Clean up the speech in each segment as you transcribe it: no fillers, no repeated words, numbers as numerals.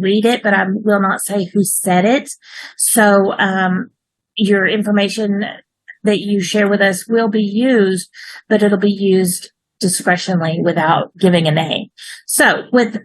read it, but I will not say who said it. So your information that you share with us will be used, but it'll be used discretionally without giving a name. So with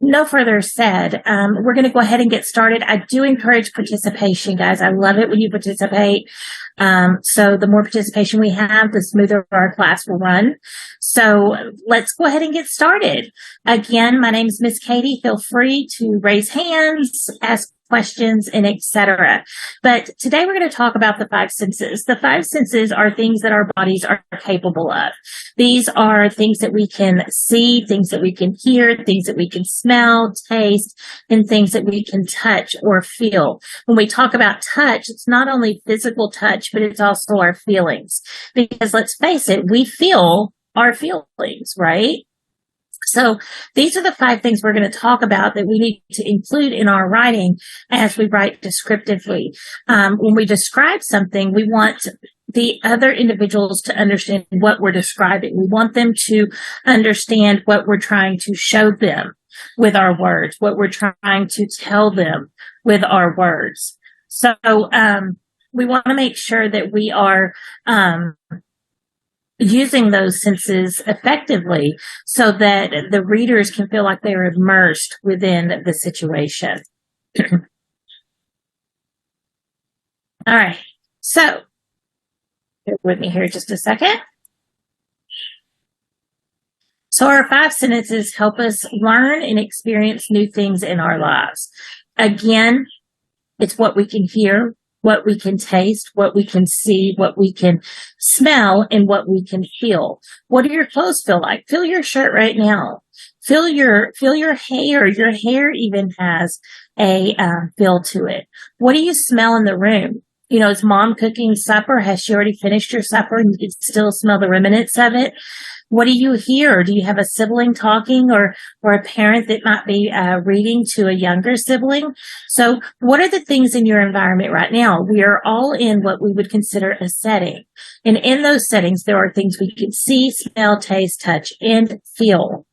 no further said, we're going to go ahead and get started. I do encourage participation, guys. I love it when you participate. So the more participation we have, the smoother our class will run. So let's go ahead and get started. Again, my name is Miss Katie. Feel free to raise hands, ask questions, and etc. But today we're going to talk about the five senses. The five senses are things that our bodies are capable of. These are things that we can see, things that we can hear, things that we can smell, taste, and things that we can touch or feel. When we talk about touch, it's not only physical touch, but it's also our feelings. Because let's face it, we feel our feelings, right? So these are the five things we're going to talk about that we need to include in our writing as we write descriptively. When we describe something, we want the other individuals to understand what we're describing. We want them to understand what we're trying to show them with our words, what we're trying to tell them with our words. So we want to make sure that we are using those senses effectively so that the readers can feel like they're immersed within the situation. All right. So bear with me here just a second. So our five senses help us learn and experience new things in our lives. Again, it's what we can hear, what we can taste, what we can see, what we can smell, and what we can feel. What do your clothes feel like? Feel your shirt right now. Feel your hair. Your hair even has a feel to it. What do you smell in the room? You know, is mom cooking supper? Has she already finished your supper and you can still smell the remnants of it? What do you hear? Do you have a sibling talking or a parent that might be reading to a younger sibling? So what are the things in your environment right now? We are all in what we would consider a setting. And in those settings, there are things we can see, smell, taste, touch, and feel.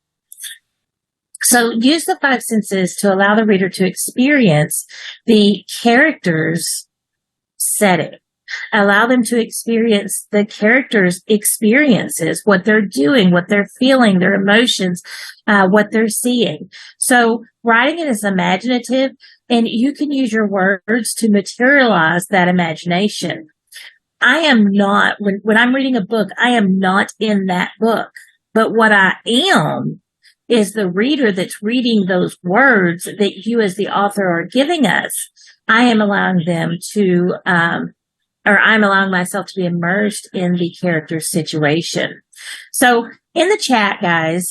So use the five senses to allow the reader to experience the character's setting. Allow them to experience the characters' experiences, what they're doing, what they're feeling, their emotions, what they're seeing. So writing it is imaginative, and you can use your words to materialize that imagination. I am not, when I'm reading a book, I am not in that book. But what I am is the reader that's reading those words that you as the author are giving us. I am allowing them to, I'm allowing myself to be immersed in the character's situation. So in the chat, guys,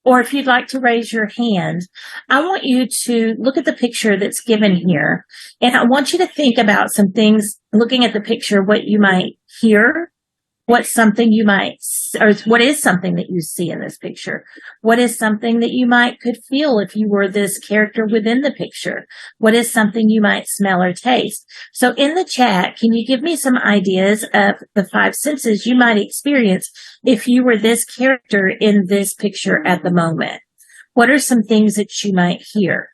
or if you'd like to raise your hand, I want you to look at the picture that's given here. And I want you to think about some things, looking at the picture, what you might hear, what's something you might, or what is something that you see in this picture? What is something that you could feel if you were this character within the picture? What is something you might smell or taste? So in the chat, can you give me some ideas of the five senses you might experience if you were this character in this picture at the moment? What are some things that you might hear?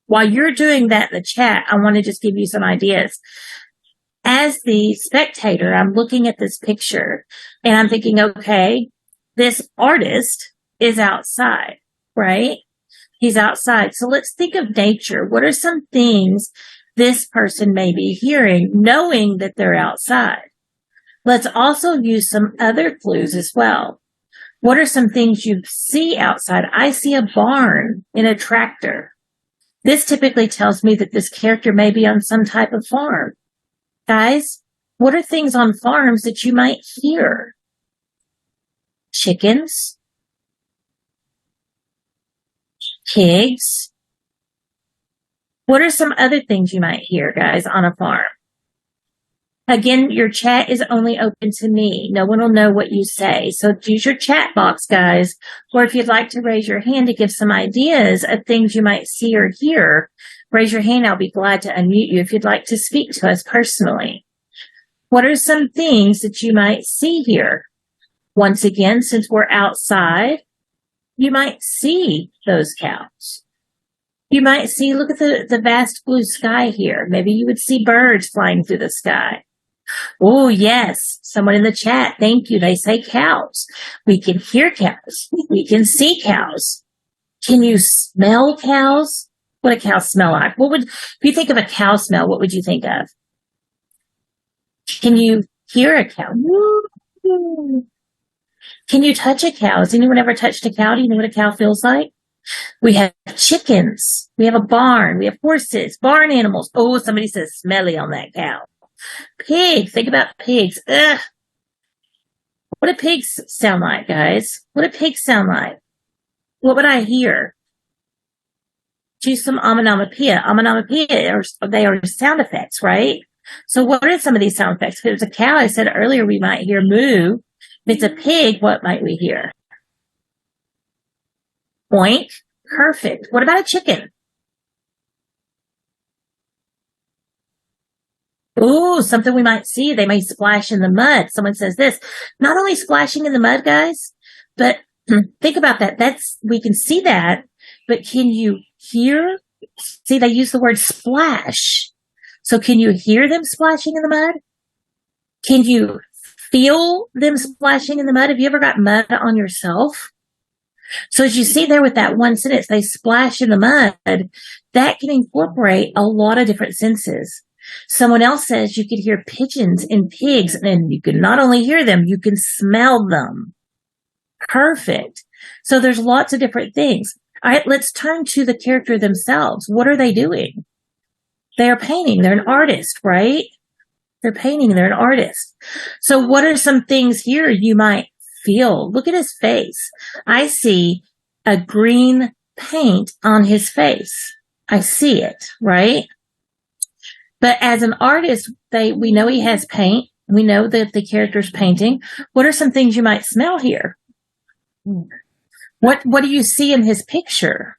While you're doing that in the chat, I want to just give you some ideas. As the spectator, I'm looking at this picture and I'm thinking, okay, this artist is outside, right? He's outside. So let's think of nature. What are some things this person may be hearing, knowing that they're outside? Let's also use some other clues as well. What are some things you see outside? I see a barn and a tractor. This typically tells me that this character may be on some type of farm. Guys, what are things on farms that you might hear? Chickens, pigs. What are some other things you might hear, guys, on a farm? Again, your chat is only open to me. No one will know what you say. So use your chat box, guys. Or if you'd like to raise your hand to give some ideas of things you might see or hear, raise your hand. I'll be glad to unmute you if you'd like to speak to us personally. What are some things that you might see here? Once again, since we're outside, You might see those cows. You might see, look at the vast blue sky here. Maybe you would see birds flying through the sky. Oh, yes. Someone in the chat. Thank you. They say cows. We can hear cows. We can see cows. Can you smell cows? What do cows smell like? If you think of a cow smell, what would you think of? Can you hear a cow? Can you touch a cow? Has anyone ever touched a cow? Do you know what a cow feels like? We have chickens. We have a barn. We have horses, barn animals. Oh, somebody says smelly on that cow. Pigs. Think about pigs. Ugh. What do pigs sound like, guys? What do pigs sound like? What would I hear? Do some onomatopoeia. Onomatopoeia, they are sound effects, right? So what are some of these sound effects? If it was a cow, I said earlier, we might hear moo. If it's a pig, what might we hear? Oink. Perfect. What about a chicken? Ooh, something we might see. They may splash in the mud. Someone says this. Not only splashing in the mud, guys, but think about that. We can see that, but can you hear? See, they use the word splash. So can you hear them splashing in the mud? Can you feel them splashing in the mud? Have you ever got mud on yourself? So as you see there with that one sentence, they splash in the mud, that can incorporate a lot of different senses. Someone else says you could hear pigeons and pigs, and you can not only hear them, you can smell them. Perfect. So there's lots of different things. All right, let's turn to the character themselves. What are they doing? They are painting. They're an artist, right? They're painting. They're an artist. So what are some things here you might feel? Look at his face. I see a green paint on his face. I see it, right? But as an artist, we know he has paint. We know that the character's painting. What are some things you might smell here? What do you see in his picture?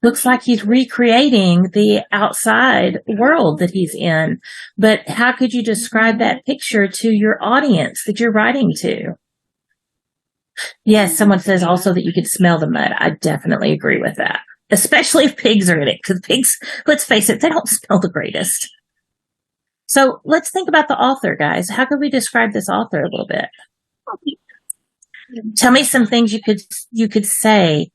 Looks like he's recreating the outside world that he's in. But how could you describe that picture to your audience that you're writing to? Yes, someone says also that you could smell the mud. I definitely agree with that. Especially if pigs are in it, because pigs, let's face it, they don't smell the greatest. So let's think about the author, guys. How could we describe this author a little bit? Tell me some things you could say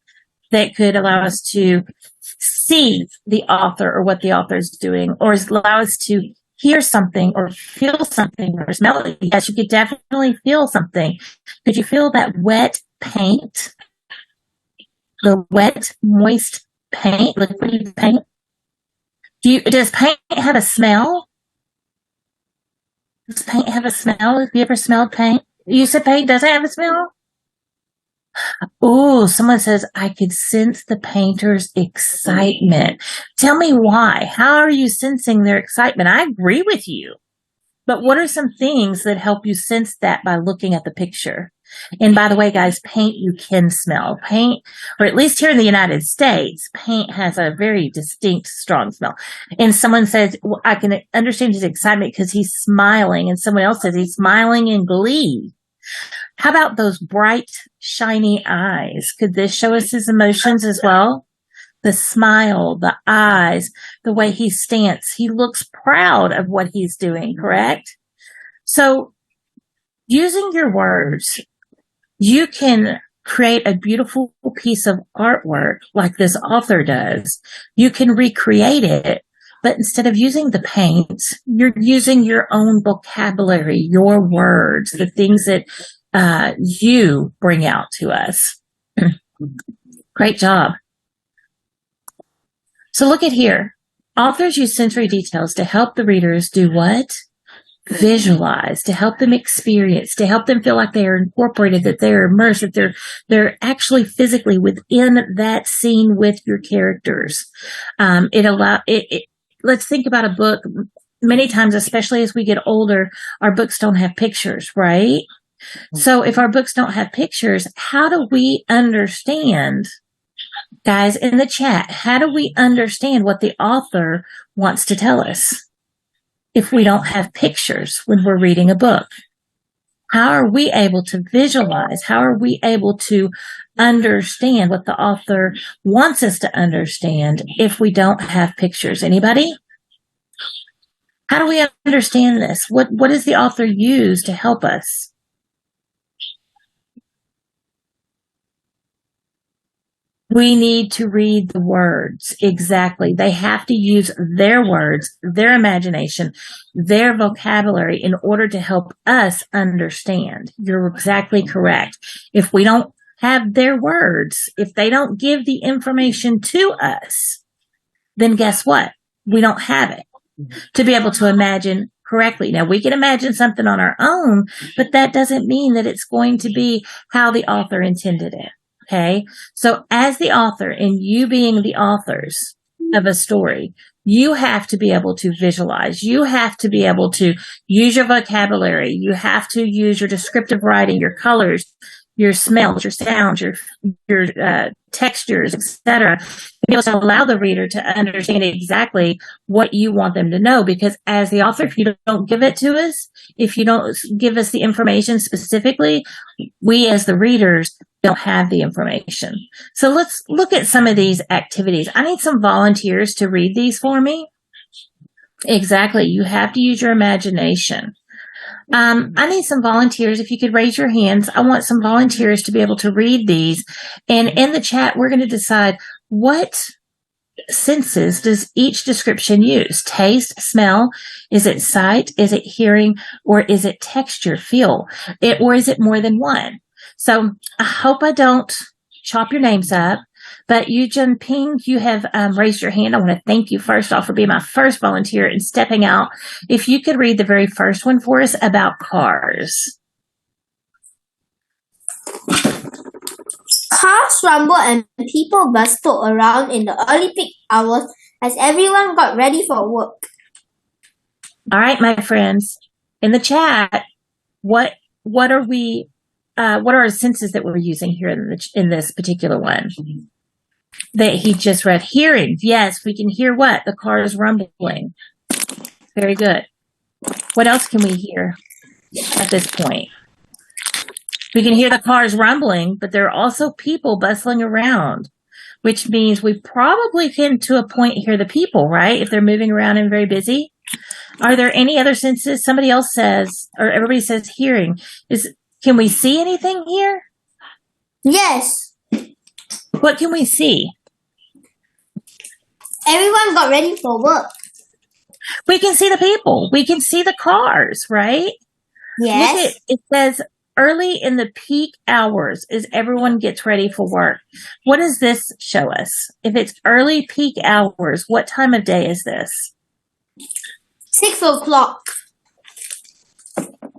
that could allow us to see the author or what the author is doing, or allow us to hear something or feel something or smell it. Yes, you could definitely feel something. Could you feel that wet paint? The wet, moist paint, liquid paint. Does paint have a smell? Does paint have a smell? Have you ever smelled paint? You said paint doesn't have a smell? Oh, someone says, I could sense the painter's excitement. Tell me why. How are you sensing their excitement? I agree with you. But what are some things that help you sense that by looking at the picture? And by the way, guys, paint you can smell. Paint, or at least here in the United States, paint has a very distinct, strong smell. And someone says, well, I can understand his excitement because he's smiling. And someone else says he's smiling in glee. How about those bright, shiny eyes? Could this show us his emotions as well? The smile, the eyes, the way he stands. He looks proud of what he's doing, correct? So using your words, you can create a beautiful piece of artwork like this author does. You can recreate it, but instead of using the paint, you're using your own vocabulary, your words, the things that you bring out to us. Great job. So look at here. Authors use sensory details to help the readers do what? Visualize, to help them experience, to help them feel like they are incorporated, that they're immersed, that they're actually physically within that scene with your characters. Let's think about a book. Many times, especially as we get older, our books don't have pictures, right? So if our books don't have pictures, how do we understand, guys, in the chat, how do we understand what the author wants to tell us if we don't have pictures when we're reading a book? How are we able to visualize? How are we able to understand what the author wants us to understand if we don't have pictures? Anybody? How do we understand this? What does the author use to help us? We need to read the words. Exactly. They have to use their words, their imagination, their vocabulary in order to help us understand. You're exactly correct. If we don't have their words, if they don't give the information to us, then guess what? We don't have it to be able to imagine correctly. Now, we can imagine something on our own, but that doesn't mean that it's going to be how the author intended it. Okay. So as the author, and you being the authors of a story, you have to be able to visualize. You have to be able to use your vocabulary. You have to use your descriptive writing, your colors, your smells, your sounds, your textures, etc. Be able to allow the reader to understand exactly what you want them to know. Because as the author, if you don't give it to us, if you don't give us the information specifically, we as the readers don't have the information. So let's look at some of these activities. I need some volunteers to read these for me. Exactly. You have to use your imagination. I need some volunteers. If you could raise your hands, I want some volunteers to be able to read these. And in the chat, we're going to decide what senses does each description use? Taste, smell? Is it sight? Is it hearing? Or is it texture, feel? Or is it more than one? So I hope I don't chop your names up. But Yu Jin Ping, you have raised your hand. I want to thank you first off for being my first volunteer and stepping out. If you could read the very first one for us about cars. Cars rumbled and people bustled around in the early peak hours as everyone got ready for work. All right, my friends, in the chat, what are our senses that we're using here in this particular one that he just read? Hearing. Yes, we can hear what? The car is rumbling. Very good. What else can we hear at this point? We can hear the cars rumbling, but there are also people bustling around, which means we probably can, to a point, hear the people, right? If they're moving around and very busy. Are there any other senses? Somebody else says, or everybody says hearing. Can we see anything here? Yes. What can we see? Everyone got ready for work. We can see the people. We can see the cars, right? Yes. It says early in the peak hours as everyone gets ready for work. What does this show us? If it's early peak hours, what time of day is this? 6 o'clock.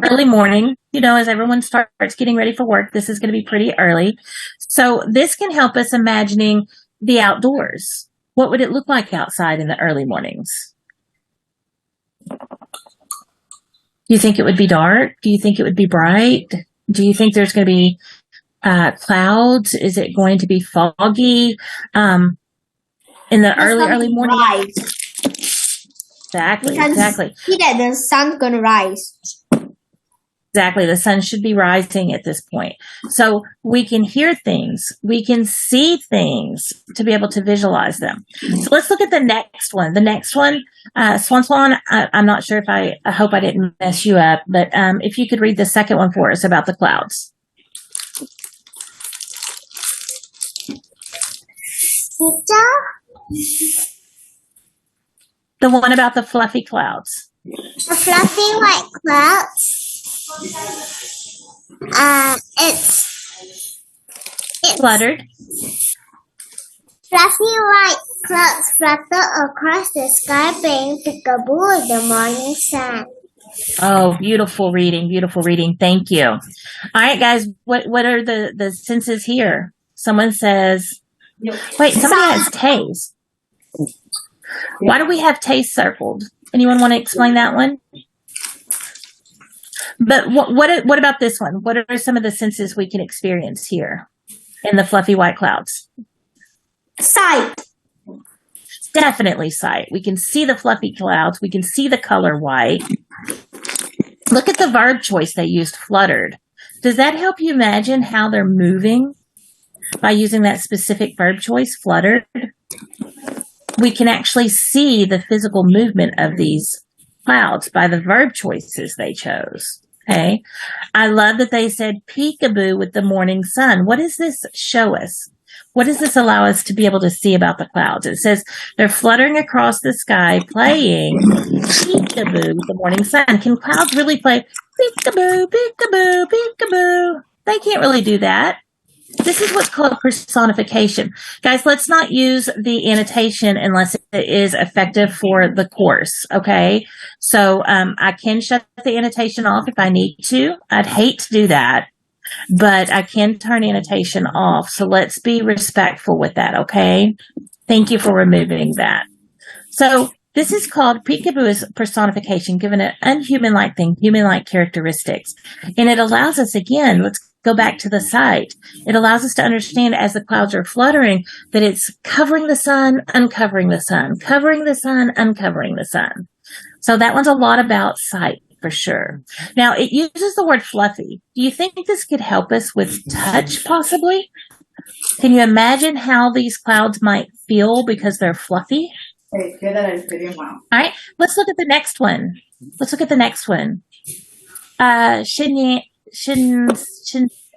Early morning, as everyone starts getting ready for work, this is going to be pretty early. So this can help us imagining the outdoors. What would it look like outside in the early mornings? Do you think it would be dark? Do you think it would be bright? Do you think there's going to be clouds? Is it going to be foggy in the early morning? Rise. Exactly. See that the sun's going to rise. Exactly. The sun should be rising at this point. So we can hear things. We can see things to be able to visualize them. So let's look at the next one. The next one, Swan, I'm not sure if I hope I didn't mess you up, but if you could read the second one for us about the clouds. The one about the fluffy clouds. The fluffy white clouds. It's fluttered. Fluffy white clouds flutter across the sky, playing peekaboo with the morning sun. Oh, beautiful reading. Thank you. All right, guys, what are the senses here? Someone says, wait, somebody has taste. Why do we have taste circled? Anyone want to explain that one? But what about this one? What are some of the senses we can experience here in the fluffy white clouds? Sight. Definitely sight. We can see the fluffy clouds. We can see the color white. Look at the verb choice they used, fluttered. Does that help you imagine how they're moving? by using that specific verb choice, fluttered, we can actually see the physical movement of these clouds by the verb choices they chose. Okay. I love that they said peekaboo with the morning sun. What does this show us? What does this allow us to be able to see about the clouds? It says they're fluttering across the sky playing peekaboo with the morning sun. Can clouds really play peekaboo, peekaboo, peekaboo? They can't really do that. This is what's called personification. Guys, let's not use the annotation unless it is effective for the course, okay? So I can shut the annotation off if I need to. I'd hate to do that, but I can turn annotation off. So let's be respectful with that, okay? Thank you for removing that. So this is called peekaboo is personification, given an unhuman-like thing, human-like characteristics. And it allows us, again, let's go back to the sight. It allows us to understand as the clouds are fluttering that it's covering the sun, uncovering the sun, covering the sun, uncovering the sun. So that one's a lot about sight for sure. Now it uses the word fluffy. Do you think this could help us with touch possibly? Can you imagine how these clouds might feel because they're fluffy? All right, let's look at the next one.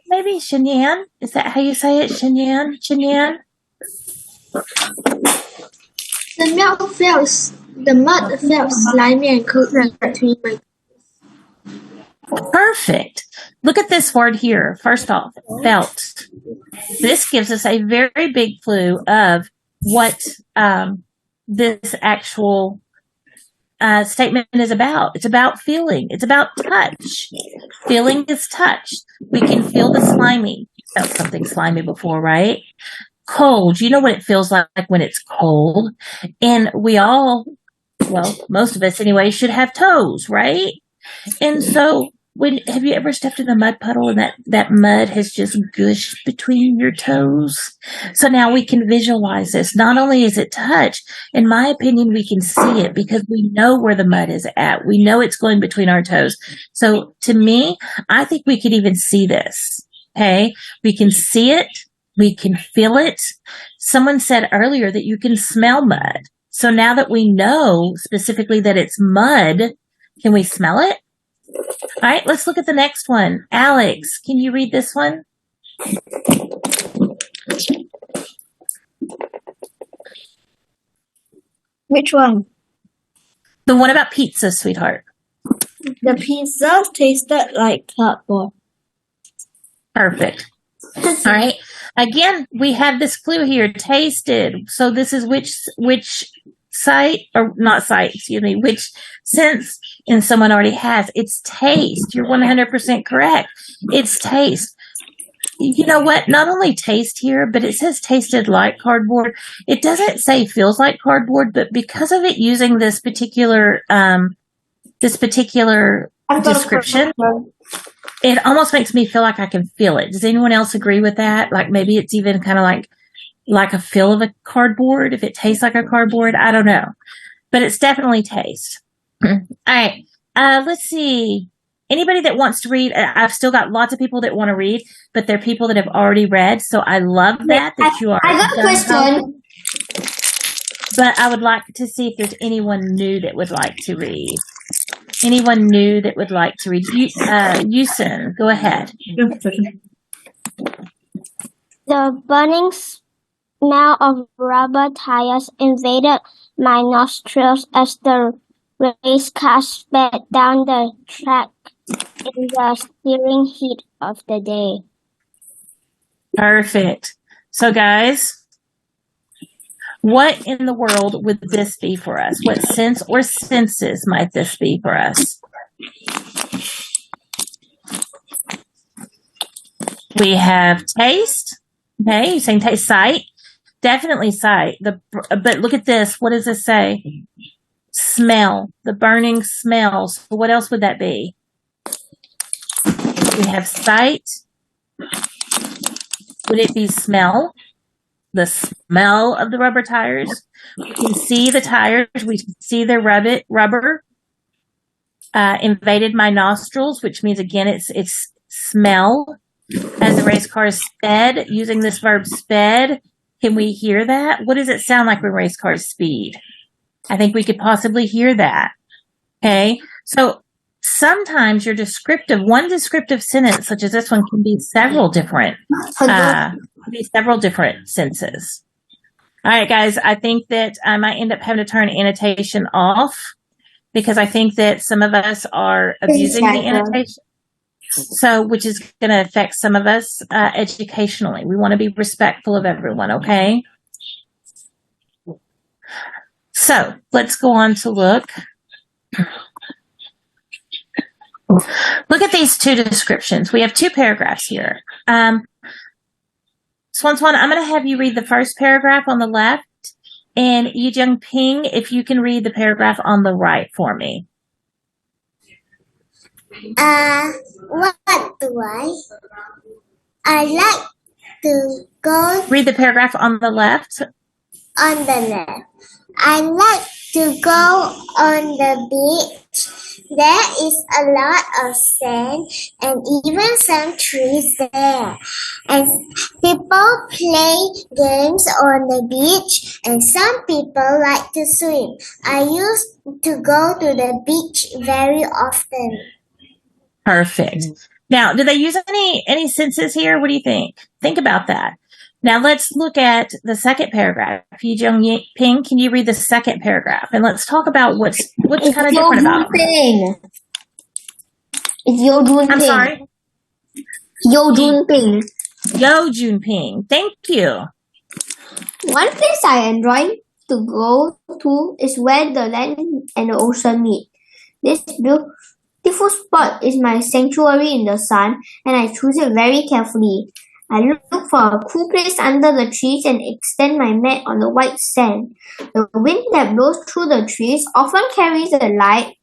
Maybe Shinyan? Is that how you say it? Shinyan? The mud felt slimy and cozy between my. Perfect. Look at this word here. First off, felt. This gives us a very big clue of what this actual statement is about. It's about feeling. It's about touch. Feeling is touch. We can feel the slimy. You felt something slimy before, right? Cold. You know what it feels like when it's cold. And we all, well, most of us anyway, should have toes, right? And so have you ever stepped in a mud puddle and that mud has just gushed between your toes? So now we can visualize this. Not only is it touch, in my opinion, we can see it because we know where the mud is at. We know it's going between our toes. So to me, I think we could even see this. Okay. We can see it. We can feel it. Someone said earlier that you can smell mud. So now that we know specifically that it's mud, can we smell it? All right, let's look at the next one. Alex, can you read this one? Which one? The one about pizza, sweetheart. The pizza tasted like cardboard. Perfect. All right. Again, we have this clue here, tasted. So this is which sight, or not sight, excuse me, which sense in someone already has. It's taste. You're 100% correct. It's taste. You know what? Not only taste here, but it says tasted like cardboard. It doesn't say feels like cardboard, but because of it using this particular description, it almost makes me feel like I can feel it. Does anyone else agree with that? Like maybe it's even kind of like a feel of a cardboard, if it tastes like a cardboard. I don't know. But it's definitely taste. All right. Let's see. Anybody that wants to read, I've still got lots of people that want to read, but they're people that have already read. So I love that you are. I got a question. But I would like to see if there's anyone new that would like to read. Anyone new that would like to read? Yusin, go ahead. The burning smell of rubber tires invaded my nostrils as the race car sped down the track in the steering heat of the day. Perfect. So, guys, what in the world would this be for us? What sense or senses might this be for us? We have taste. Okay, you're saying taste, sight. Definitely sight. But look at this. What does this say? Smell. The burning smells. What else would that be? We have sight. Would it be smell? The smell of the rubber tires. We can see the tires. We can see the rubber invaded my nostrils, which means again it's smell. As the race car sped, using this verb sped, can we hear that? What does it sound like when race cars speed? I think we could possibly hear that. Okay, so sometimes one descriptive sentence, such as this one, can be several different senses. All right, guys, I think that I might end up having to turn annotation off because I think that some of us are abusing the annotation. So, which is going to affect some of us educationally. We want to be respectful of everyone, okay? So, let's go on to look. Look at these two descriptions. We have two paragraphs here. Swan, I'm going to have you read the first paragraph on the left, and Yi Jung Ping, if you can read the paragraph on the right for me. What do I like to go Read the paragraph on the left. on the left. I like to go on the beach. There is a lot of sand and even some trees there. And people play games on the beach and some people like to swim. I used to go to the beach very often. Perfect. Now, do they use any senses here? What do you think? Think about that. Now, let's look at the second paragraph. Yi Jung Ping, can you read the second paragraph? And let's talk about what's kind of different about it. It's Yo Jun Ping. I'm sorry? Yo Jun Ping. Yo Jun Ping. Thank you. One place I enjoy to go to is where the land and the ocean meet. This beautiful spot is my sanctuary in the sun, and I choose it very carefully. I look for a cool place under the trees and extend my mat on the white sand. The wind that blows through the trees often carries a light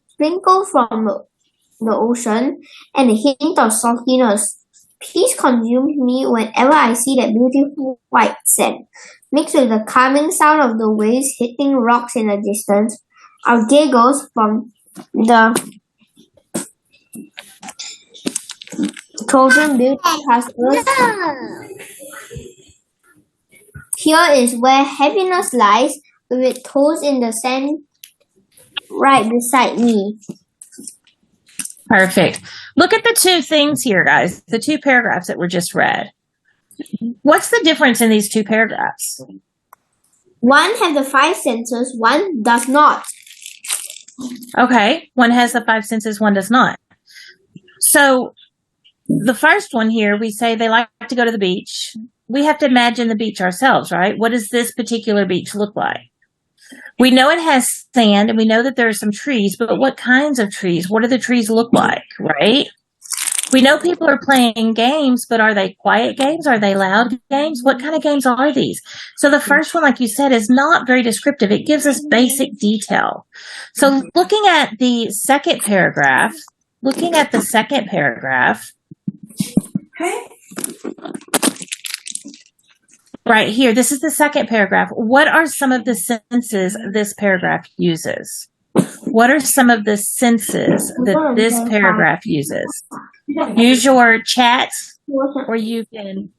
sprinkle from the ocean and a hint of saltiness. Peace consumes me whenever I see that beautiful white sand. Mixed with the calming sound of the waves hitting rocks in the distance are giggles from the children built castles. Here is where happiness lies, with its toes in the sand right beside me. Perfect. Look at the two things here, guys. The two paragraphs that were just read. What's the difference in these two paragraphs? One has the five senses, one does not. Okay, one has the five senses, one does not. So the first one here, we say they like to go to the beach. We have to imagine the beach ourselves, right? What does this particular beach look like? We know it has sand and we know that there are some trees, but what kinds of trees? What do the trees look like, right? We know people are playing games, but are they quiet games? Are they loud games? What kind of games are these? So the first one, like you said, is not very descriptive. It gives us basic detail. So looking at the second paragraph, right here, this is the second paragraph. What are some of the senses this paragraph uses? What are some of the senses that this paragraph uses? Use your chat, or you can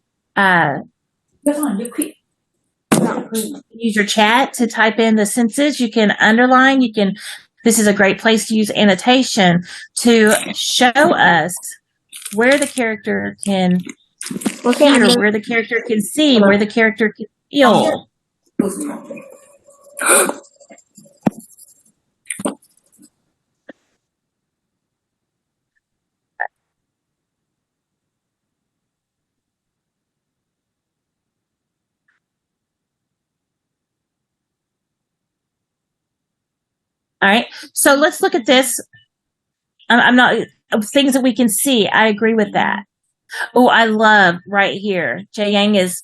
use your chat to type in the senses. You can underline. This is a great place to use annotation to show us where the character can hear, where the character can see, where the character can feel. All right, so let's look at this. I'm not things that we can see. I agree with that. Oh, I love right here. Jay Yang is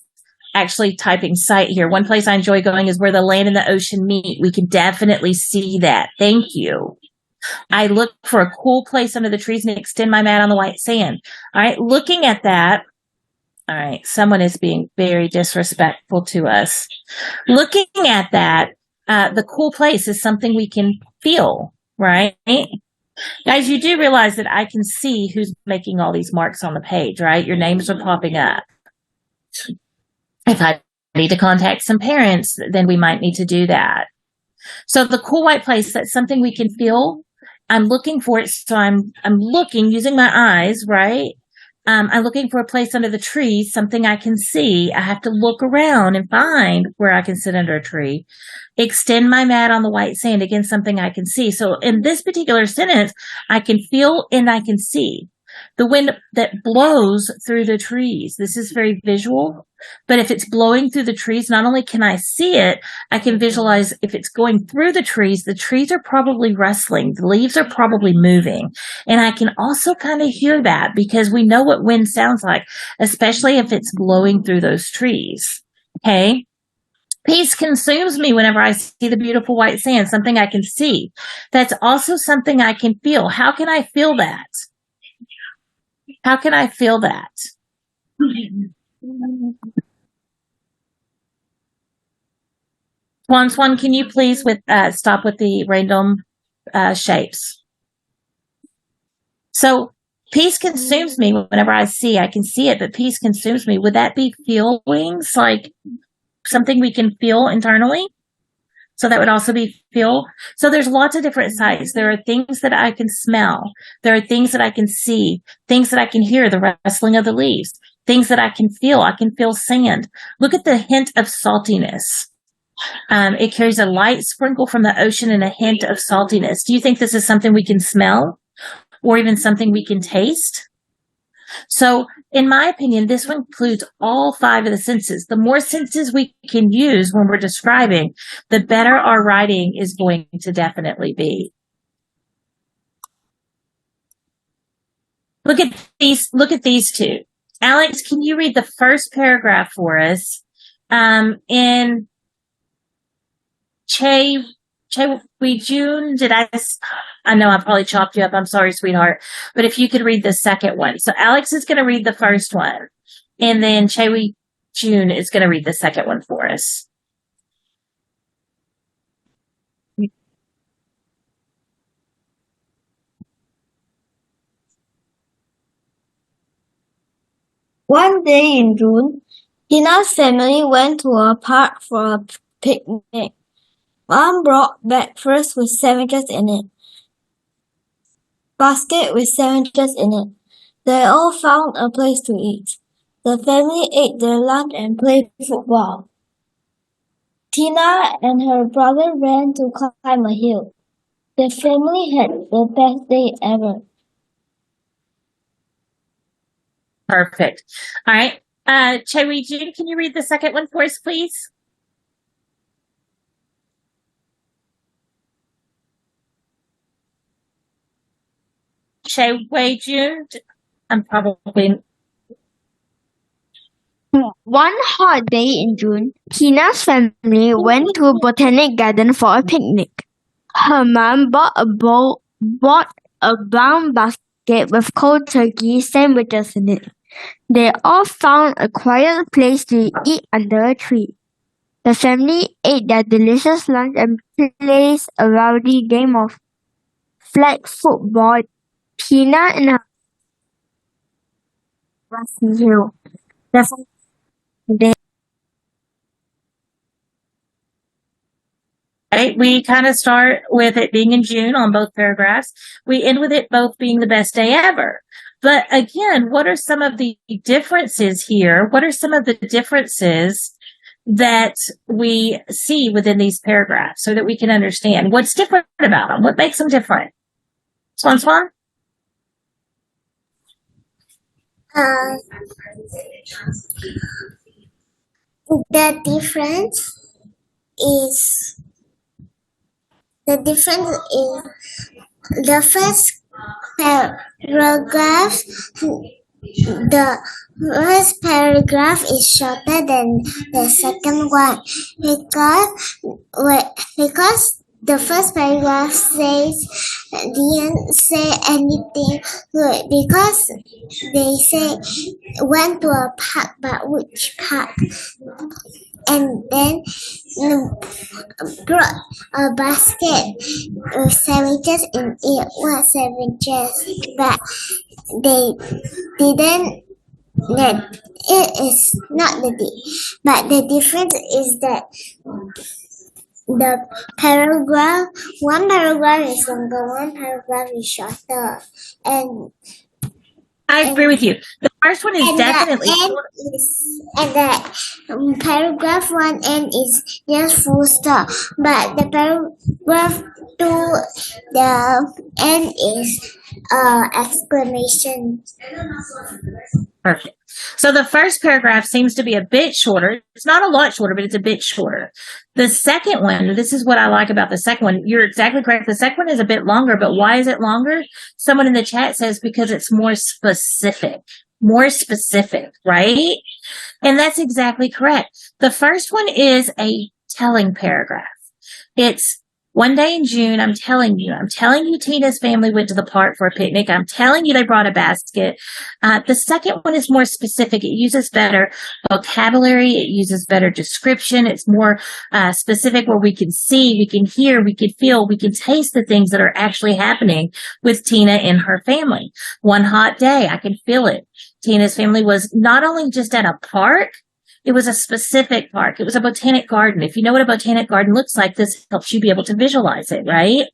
actually typing sight here. One place I enjoy going is where the land and the ocean meet. We can definitely see that. Thank you. I look for a cool place under the trees and extend my mat on the white sand. All right, looking at that. All right, someone is being very disrespectful to us. Looking at that, the cool place is something we can feel, right? Guys, you do realize that I can see who's making all these marks on the page, right? Your names are popping up. If I need to contact some parents, then we might need to do that. So the cool white place, that's something we can feel. I'm looking for it. So I'm looking using my eyes, right? I'm looking for a place under the tree, something I can see. I have to look around and find where I can sit under a tree. Extend my mat on the white sand, again, something I can see. So in this particular sentence, I can feel and I can see. The wind that blows through the trees. This is very visual, but if it's blowing through the trees, not only can I see it, I can visualize if it's going through the trees are probably rustling. The leaves are probably moving. And I can also kind of hear that because we know what wind sounds like, especially if it's blowing through those trees. Okay. Peace consumes me whenever I see the beautiful white sand, something I can see. That's also something I can feel. How can I feel that? How can I feel that? Swan, can you please stop with the random shapes? So peace consumes me whenever I can see it, but peace consumes me. Would that be feelings, like something we can feel internally? So that would also be feel. So there's lots of different sides. There are things that I can smell. There are things that I can see, things that I can hear, the rustling of the leaves, things that I can feel. I can feel sand. Look at the hint of saltiness. It carries a light sprinkle from the ocean and a hint of saltiness. Do you think this is something we can smell or even something we can taste? So in my opinion, this one includes all 5 of the senses. The more senses we can use when we're describing, the better our writing is going to definitely be. Look at these two. Alex, can you read the first paragraph for us? In June, I know I probably chopped you up. I'm sorry, sweetheart. But if you could read the second one. So Alex is going to read the first one. And then June is going to read the second one for us. One day in June, Tina's family went to a park for a picnic. Mom brought breakfast with sandwiches in it. Basket with sandwiches in it. They all found a place to eat. The family ate their lunch and played football. Tina and her brother ran to climb a hill. The family had the best day ever. Perfect. All right. June, can you read the second one for us, please? June, I'm probably... One hot day in June, Tina's family went to a botanic garden for a picnic. Her mom bought a brown basket with cold turkey sandwiches in it. They all found a quiet place to eat under a tree. The family ate their delicious lunch and played a rowdy game of flag football. Tina and her grassy hill. Right? We kind of start with it being in June on both paragraphs. We end with it both being the best day ever. But again, what are some of the differences here? What are some of the differences that we see within these paragraphs so that we can understand what's different about them? What makes them different? Swan? The difference is the first paragraph. The first paragraph is shorter than the second one because the first paragraph didn't say anything good because they say went to a park, but which park? and then brought a basket with sandwiches and ate what sandwiches, but they didn't. That it is not but the difference is that the one paragraph is longer, one paragraph is shorter, and I agree with you. The first one is definitely the paragraph 1 end is just full stop, but the paragraph 2 the end is exclamation. perfect. So the first paragraph seems to be a bit shorter. It's not a lot shorter, but it's a bit shorter. The second one, this is what I like about the second one. You're exactly correct. The second one is a bit longer, but why is it longer? Someone in the chat says because it's more specific, right? And that's exactly correct. The first one is a telling paragraph. It's one day in June, I'm telling you, Tina's family went to the park for a picnic. I'm telling you, they brought a basket. The second one is more specific. It uses better vocabulary. It uses better description. It's more specific where we can see, we can hear, we can feel, we can taste the things that are actually happening with Tina and her family. One hot day, I can feel it. Tina's family was not only just at a park, it was a specific park. It was a botanic garden. If you know what a botanic garden looks like, this helps you be able to visualize it, right?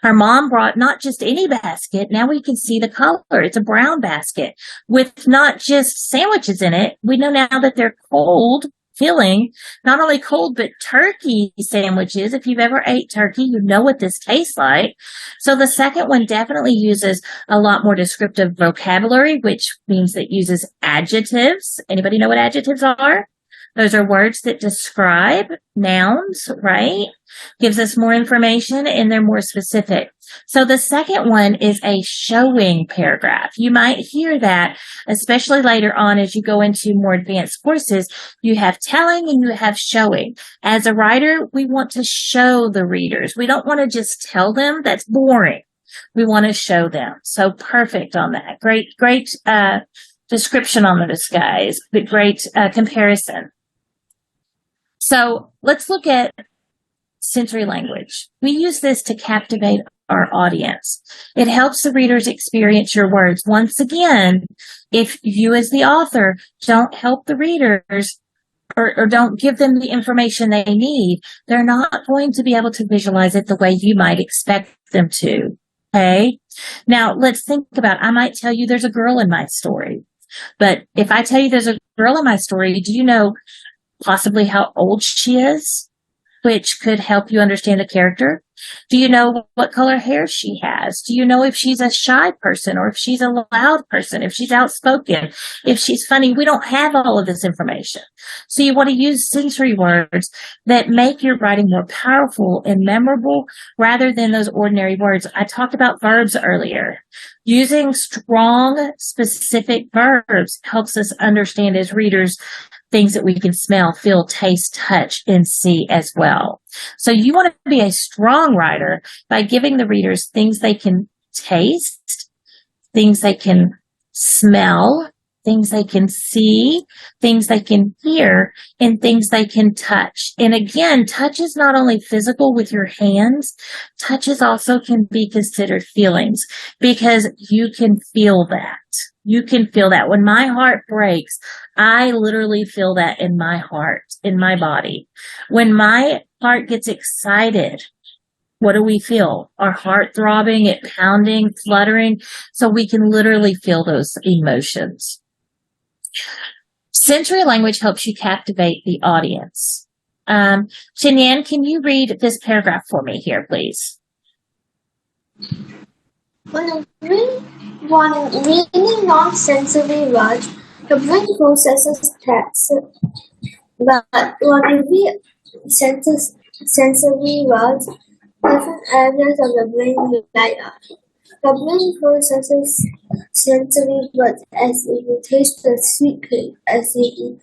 Her mom brought not just any basket. Now we can see the color. It's a brown basket with not just sandwiches in it. We know now that they're cold filling, not only cold, but turkey sandwiches. If you've ever ate turkey, you know what this tastes like. So the second one definitely uses a lot more descriptive vocabulary, which means that it uses adjectives. Anybody know what adjectives are? Those are words that describe nouns, right? Gives us more information and they're more specific. So the second one is a showing paragraph. You might hear that, especially later on as you go into more advanced courses. You have telling and you have showing. As a writer, we want to show the readers. We don't want to just tell them. That's boring. We want to show them. So perfect on that. Great description on this, guys. But great comparison. So let's look at sensory language. We use this to captivate our audience. It helps the readers experience your words. Once again, if you as the author don't help the readers or don't give them the information they need, they're not going to be able to visualize it the way you might expect them to. Okay? Now, let's think about, I might tell you there's a girl in my story. But if I tell you there's a girl in my story, do you know possibly how old she is, which could help you understand the character? Do you know what color hair she has? Do you know if she's a shy person or if she's a loud person, if she's outspoken, if she's funny? We don't have all of this information. So you want to use sensory words that make your writing more powerful and memorable rather than those ordinary words. I talked about verbs earlier. Using strong, specific verbs helps us understand as readers things that we can smell, feel, taste, touch, and see as well. So you want to be a strong writer by giving the readers things they can taste, things they can smell, things they can see, things they can hear, and things they can touch. And again, touch is not only physical with your hands, touches also can be considered feelings because you can feel that. You can feel that. When my heart breaks, I literally feel that in my heart, in my body. When my heart gets excited, what do we feel? Our heart throbbing, it pounding, fluttering. So we can literally feel those emotions. Sensory language helps you captivate the audience. Chinyan, can you read this paragraph for me here, please? When reading non-sensory words, the brain processes text. But when you read sensory words, different areas of the brain light up. The brain processes sensory words as if you taste the sweet cake, as if you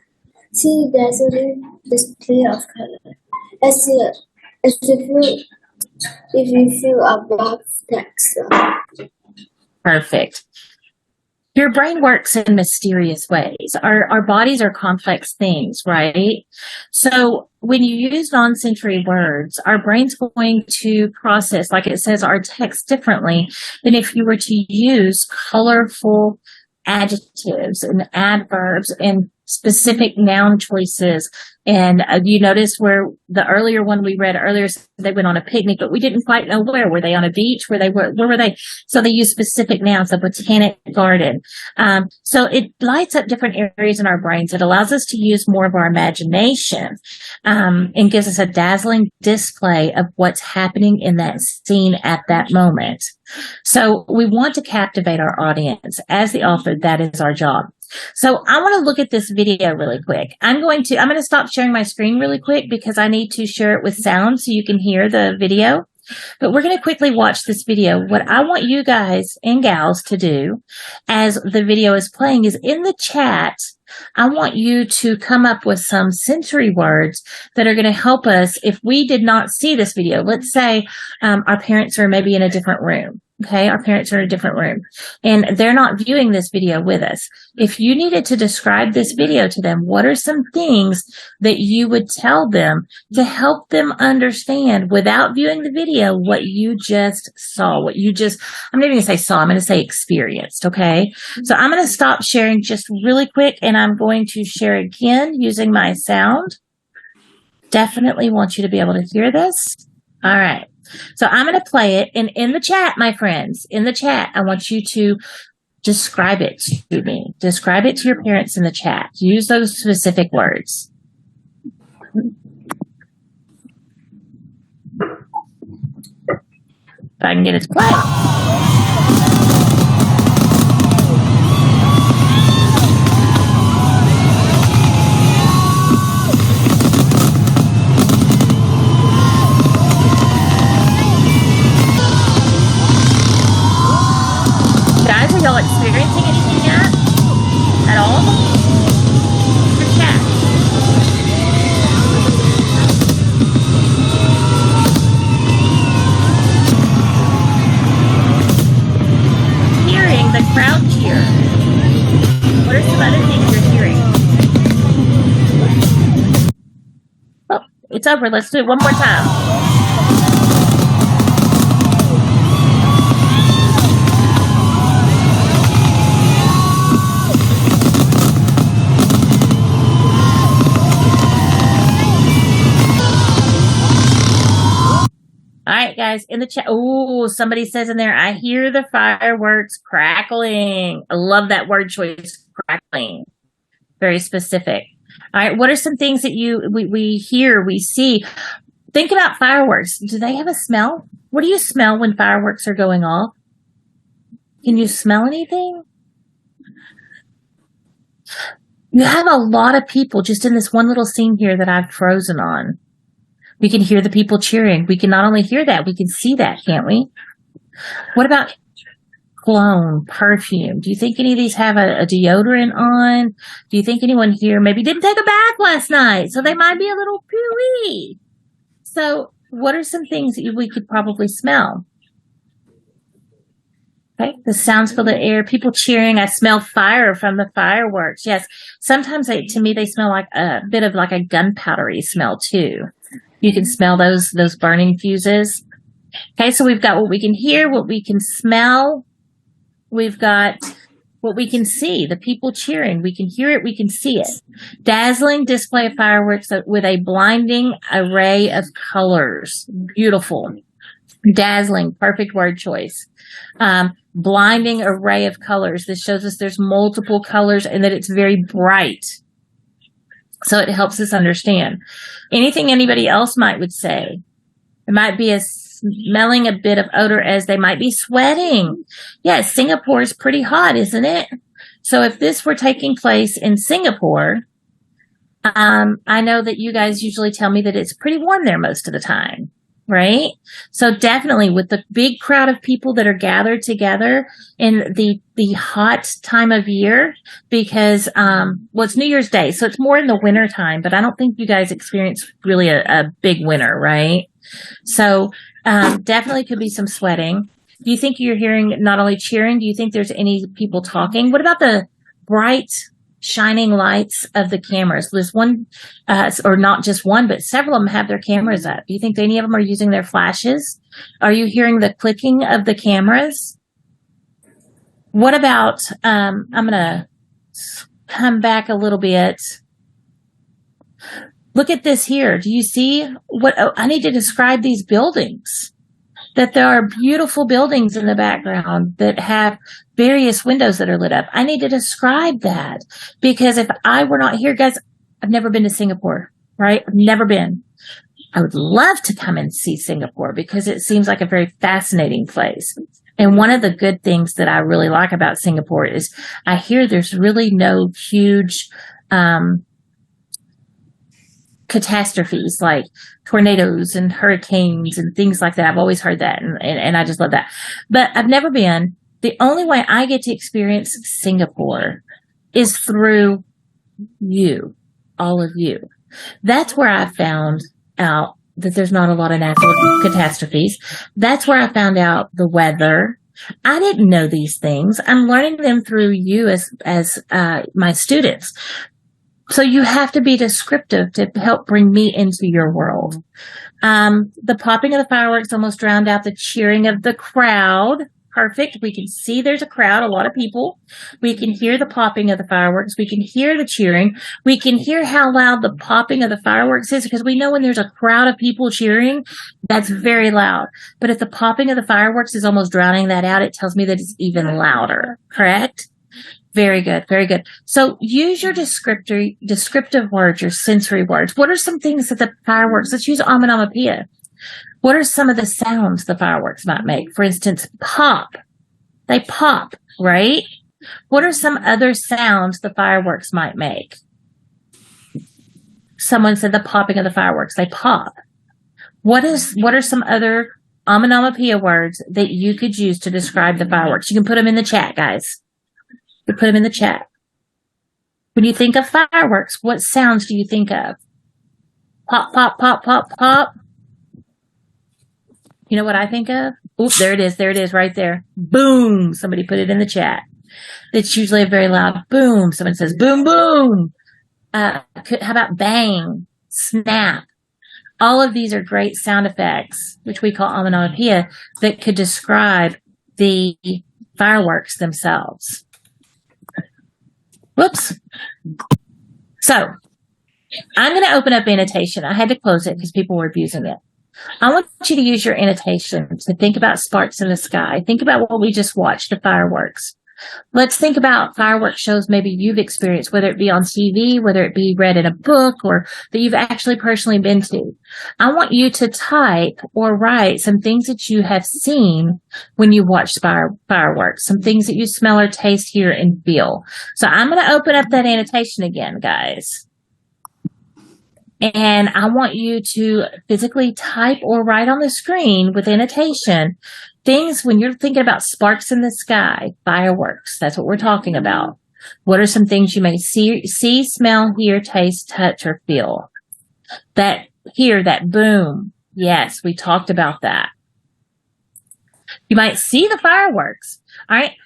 see dazzling display of color, as if you feel above text. Perfect. Your brain works in mysterious ways. Our bodies are complex things, right? So when you use non-sensory words, our brain's going to process, like it says, our text differently than if you were to use colorful adjectives and adverbs and specific noun choices. And you notice where the earlier one we read earlier, they went on a picnic, but we didn't quite know where. Were they on a beach? Where were they? So they use specific nouns, the botanic garden. So it lights up different areas in our brains. It allows us to use more of our imagination, and gives us a dazzling display of what's happening in that scene at that moment. So we want to captivate our audience. As the author, that is our job. So I want to look at this video really quick. I'm going to stop sharing my screen really quick because I need to share it with sound so you can hear the video. But we're going to quickly watch this video. What I want you guys and gals to do as the video is playing is in the chat, I want you to come up with some sensory words that are going to help us if we did not see this video. Let's say our parents are maybe in a different room. Okay, our parents are in a different room and they're not viewing this video with us. If you needed to describe this video to them, what are some things that you would tell them to help them understand without viewing the video what you just saw, I'm not even going to say saw, I'm going to say experienced, okay? So I'm going to stop sharing just really quick and I'm going to share again using my sound. Definitely want you to be able to hear this. All right. So I'm going to play it, and in the chat, my friends, in the chat, I want you to describe it to me. Describe it to your parents in the chat. Use those specific words. If I can get it to play. Guys, are y'all experiencing anything yet? At all? Your chat. Hearing the crowd cheer. What are some other things you're hearing? Oh, it's over. Let's do it one more time. All right, guys, in the chat. Oh, somebody says in there, I hear the fireworks crackling. I love that word choice, crackling. Very specific. All right, what are some things that we hear, we see? Think about fireworks. Do they have a smell? What do you smell when fireworks are going off? Can you smell anything? You have a lot of people just in this one little scene here that I've frozen on. We can hear the people cheering. We can not only hear that, we can see that, can't we? What about cologne, perfume? Do you think any of these have a deodorant on? Do you think anyone here maybe didn't take a bath last night, so they might be a little pooey? So what are some things that we could probably smell? Okay, the sounds fill the air, people cheering. I smell fire from the fireworks. Yes, sometimes to me they smell like a bit of like a gunpowdery smell too. You can smell those burning fuses. Okay, so we've got what we can hear, what we can smell. We've got what we can see, the people cheering. We can hear it, we can see it. Dazzling display of fireworks with a blinding array of colors. Beautiful. Dazzling, perfect word choice. Blinding array of colors. This shows us there's multiple colors and that it's very bright. So it helps us understand. Anything anybody else would say. It might be smelling a bit of odor as they might be sweating. Yes, Singapore is pretty hot, isn't it? So if this were taking place in Singapore, I know that you guys usually tell me that it's pretty warm there most of the time, right? So definitely with the big crowd of people that are gathered together in the hot time of year, because it's New Year's Day, so it's more in the winter time, but I don't think you guys experience really a big winter, right? So definitely could be some sweating. Do you think you're hearing not only cheering? Do you think there's any people talking? What about the bright, shining lights of the cameras? There's one, or not just one, but several of them have their cameras up. Do you think any of them are using their flashes? Are you hearing the clicking of the cameras? What about, I'm going to come back a little bit. Look at this here. Do you see what, I need to describe these buildings. That there are beautiful buildings in the background that have various windows that are lit up. I need to describe that because if I were not here, guys, I've never been to Singapore, right? I've never been. I would love to come and see Singapore because it seems like a very fascinating place. And one of the good things that I really like about Singapore is I hear there's really no huge, catastrophes like tornadoes and hurricanes and things like that. I've always heard that, and I just love that. But I've never been. The only way I get to experience Singapore is through you, all of you. That's where I found out that there's not a lot of natural catastrophes. That's where I found out the weather. I didn't know these things. I'm learning them through you as my students. So you have to be descriptive to help bring me into your world. The popping of the fireworks almost drowned out the cheering of the crowd. Perfect. We can see there's a crowd, a lot of people. We can hear the popping of the fireworks. We can hear the cheering. We can hear how loud the popping of the fireworks is because we know when there's a crowd of people cheering, that's very loud. But if the popping of the fireworks is almost drowning that out, it tells me that it's even louder. Correct? Very good. Very good. So use your descriptive words, your sensory words. What are some things that the fireworks, let's use onomatopoeia. What are some of the sounds the fireworks might make? For instance, pop. They pop, right? What are some other sounds the fireworks might make? Someone said the popping of the fireworks. They pop. What are some other onomatopoeia words that you could use to describe the fireworks? You can put them in the chat, guys. Put them in the chat. When you think of fireworks, what sounds do you think of? Pop, pop, pop, pop, pop. You know what I think of? Oops, there it is. There it is right there. Boom. Somebody put it in the chat. It's usually a very loud boom. Someone says boom, boom. How about bang, snap? All of these are great sound effects, which we call onomatopoeia, that could describe the fireworks themselves. Whoops. So I'm going to open up annotation. I had to close it because people were abusing it. I want you to use your annotation to think about sparks in the sky. Think about what we just watched, the fireworks. Let's think about fireworks shows maybe you've experienced, whether it be on TV, whether it be read in a book, or that you've actually personally been to. I want you to type or write some things that you have seen when you watch fireworks, some things that you smell or taste, hear, and feel. So I'm going to open up that annotation again, guys. And I want you to physically type or write on the screen with annotation things when you're thinking about sparks in the sky, fireworks. That's what we're talking about. What are some things you may see, smell, hear, taste, touch, or feel? That boom. Yes, we talked about that. You might see the fireworks. All right.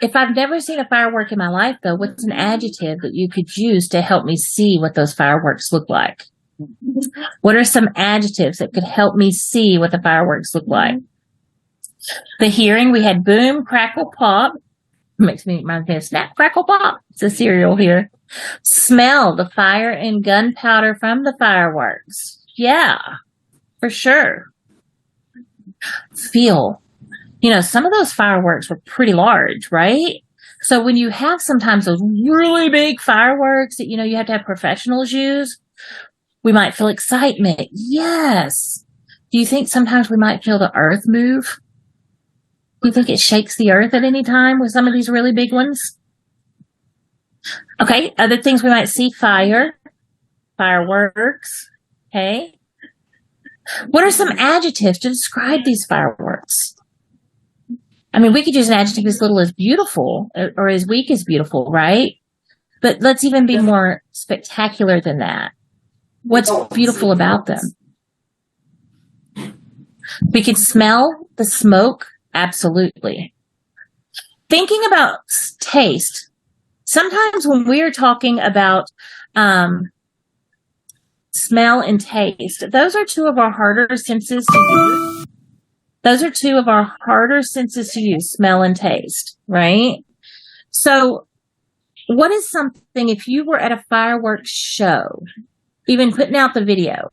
If I've never seen a firework in my life, though, what's an adjective that you could use to help me see what those fireworks look like? What are some adjectives that could help me see what the fireworks look like? The hearing, we had boom, crackle, pop. Makes me remind me of snap, crackle, pop. It's a cereal here. Smell, the fire and gunpowder from the fireworks. Yeah, for sure. Feel. You know, some of those fireworks were pretty large, right? So when you have sometimes those really big fireworks that, you know, you have to have professionals use, we might feel excitement. Yes. Do you think sometimes we might feel the earth move? Do you think it shakes the earth at any time with some of these really big ones? Okay. Other things we might see, fire, fireworks. Okay. What are some adjectives to describe these fireworks? I mean, we could use an adjective as little as beautiful or as weak as beautiful, right? But let's even be more spectacular than that. What's beautiful about them? We could smell the smoke Absolutely. Thinking about taste, sometimes when we are talking about smell and taste, those are two of our harder senses to use. Those are two of our harder senses to use, smell and taste, right? So what is something, if you were at a fireworks show, even putting out the video,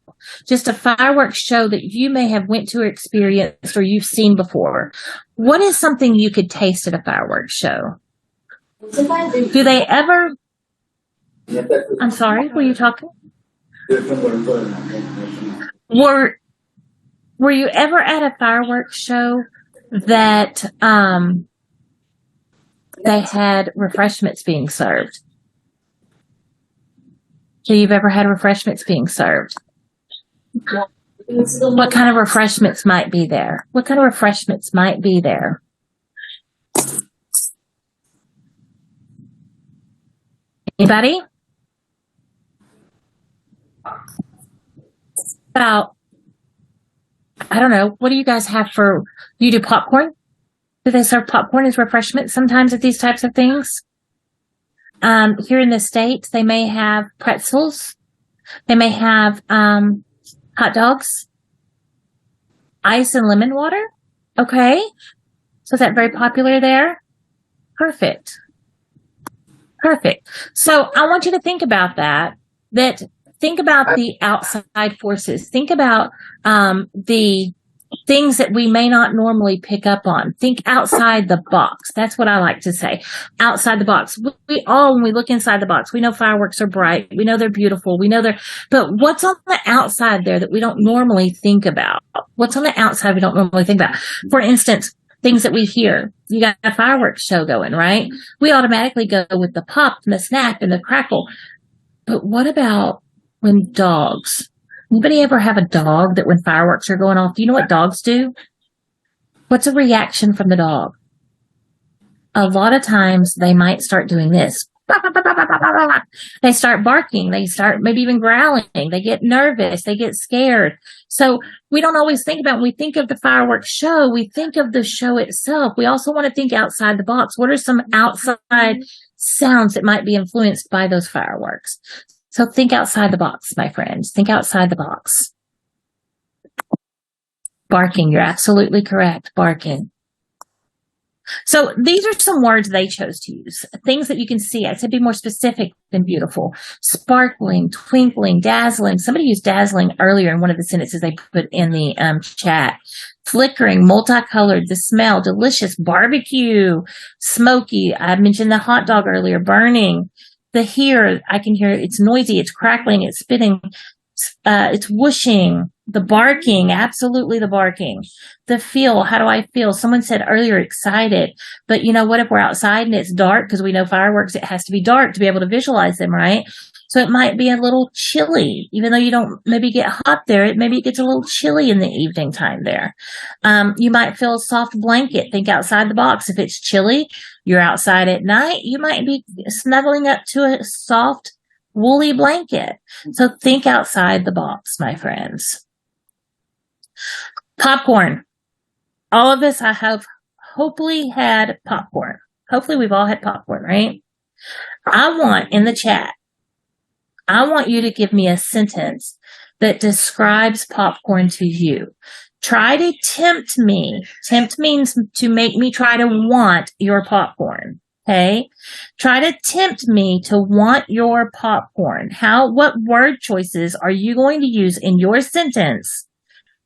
just a fireworks show that you may have went to or experienced or you've seen before, what is something you could taste at a fireworks show? Do they ever... I'm sorry, were you talking? Were you ever at a fireworks show that they had refreshments being served? So you've ever had refreshments being served? What kind of refreshments might be there? What kind of refreshments might be there? Anybody? About, I don't know, what do you guys have for, you do popcorn? Do they serve popcorn as refreshment sometimes at these types of things? Here in the States, they may have pretzels. They may have hot dogs, ice and lemon water. Okay. So is that very popular there? Perfect. Perfect. So I want you to think about that think about the outside forces. Think about the things that we may not normally pick up on. Think outside the box. That's what I like to say. Outside the box. We all, when we look inside the box, we know fireworks are bright. We know they're beautiful. We know but what's on the outside there that we don't normally think about? What's on the outside we don't normally think about? For instance, things that we hear. You got a fireworks show going, right? We automatically go with the pop and the snap and the crackle. But what about when dogs? Anybody ever have a dog that when fireworks are going off, do you know what dogs do? What's a reaction from the dog? A lot of times they might start doing this. They start barking. They start maybe even growling. They get nervous. They get scared. So we don't always think about, when we think of the fireworks show, we think of the show itself. We also want to think outside the box. What are some outside sounds that might be influenced by those fireworks? So think outside the box, my friends. Think outside the box. Barking. You're absolutely correct. Barking. So these are some words they chose to use. Things that you can see. I said be more specific than beautiful. Sparkling, twinkling, dazzling. Somebody used dazzling earlier in one of the sentences they put in the chat. Flickering, multicolored, the smell, delicious, barbecue, smoky. I mentioned the hot dog earlier, burning. The hear, I can hear it's noisy, it's crackling, it's spitting, it's whooshing. The barking, absolutely the barking. The feel, how do I feel? Someone said earlier, excited. But you know what? If we're outside and it's dark, because we know fireworks, it has to be dark to be able to visualize them, right? So it might be a little chilly, even though you don't maybe get hot there. Maybe it gets a little chilly in the evening time there. You might feel a soft blanket. Think outside the box. If it's chilly, you're outside at night, you might be snuggling up to a soft, woolly blanket. So think outside the box, my friends. Popcorn. All of us, I have hopefully had popcorn. Hopefully we've all had popcorn, right? I want in the chat, I want you to give me a sentence that describes popcorn to you. Try to tempt me. Tempt means to make me try to want your popcorn. Okay. Try to tempt me to want your popcorn. What word choices are you going to use in your sentence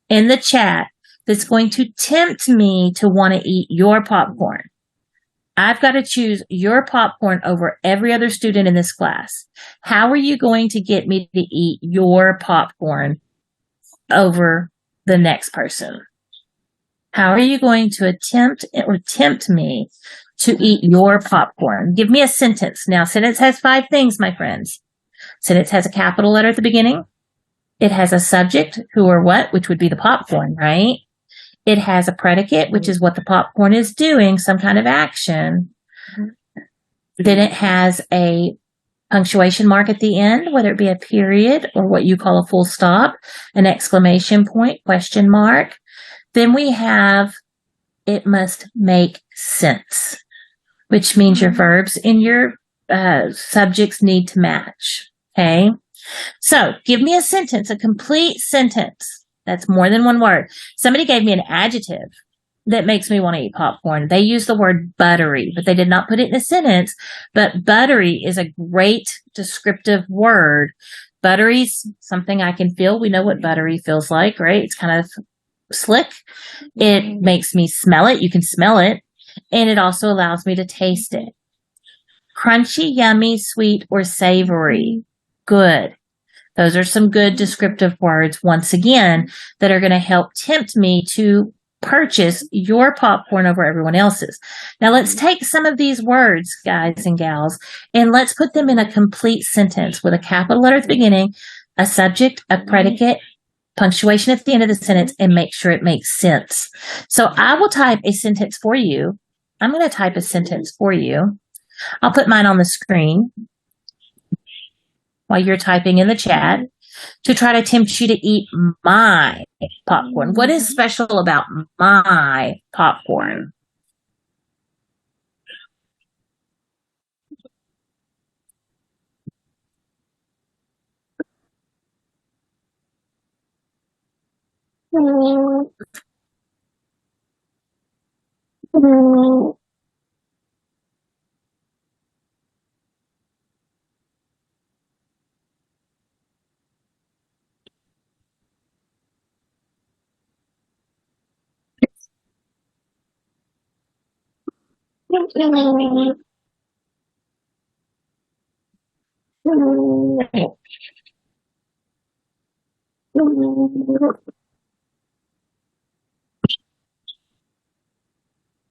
in the chat that's going to tempt me to want to eat your popcorn? I've got to choose your popcorn over every other student in this class. How are you going to get me to eat your popcorn over the next person? How are you going to attempt or tempt me to eat your popcorn? Give me a sentence. Now, sentence has 5 things, my friends. Sentence has a capital letter at the beginning. It has a subject, who or what, which would be the popcorn, right? It has a predicate, which is what the popcorn is doing, some kind of action. Then it has a punctuation mark at the end, whether it be a period or what you call a full stop, an exclamation point, question mark. Then we have it must make sense, which means your verbs and your subjects need to match. Okay? So give me a sentence, a complete sentence. That's more than one word. Somebody gave me an adjective that makes me want to eat popcorn. They used the word buttery, but they did not put it in a sentence. But buttery is a great descriptive word. Buttery's something I can feel. We know what buttery feels like, right? It's kind of slick. It makes me smell it. You can smell it. And it also allows me to taste it. Crunchy, yummy, sweet, or savory. Good. Those are some good descriptive words, once again, that are going to help tempt me to purchase your popcorn over everyone else's. Now let's take some of these words, guys and gals, and let's put them in a complete sentence with a capital letter at the beginning, a subject, a predicate, punctuation at the end of the sentence, and make sure it makes sense. So I will type a sentence for you. I'm going to type a sentence for you. I'll put mine on the screen while you're typing in the chat to try to tempt you to eat my popcorn. What is special about my popcorn?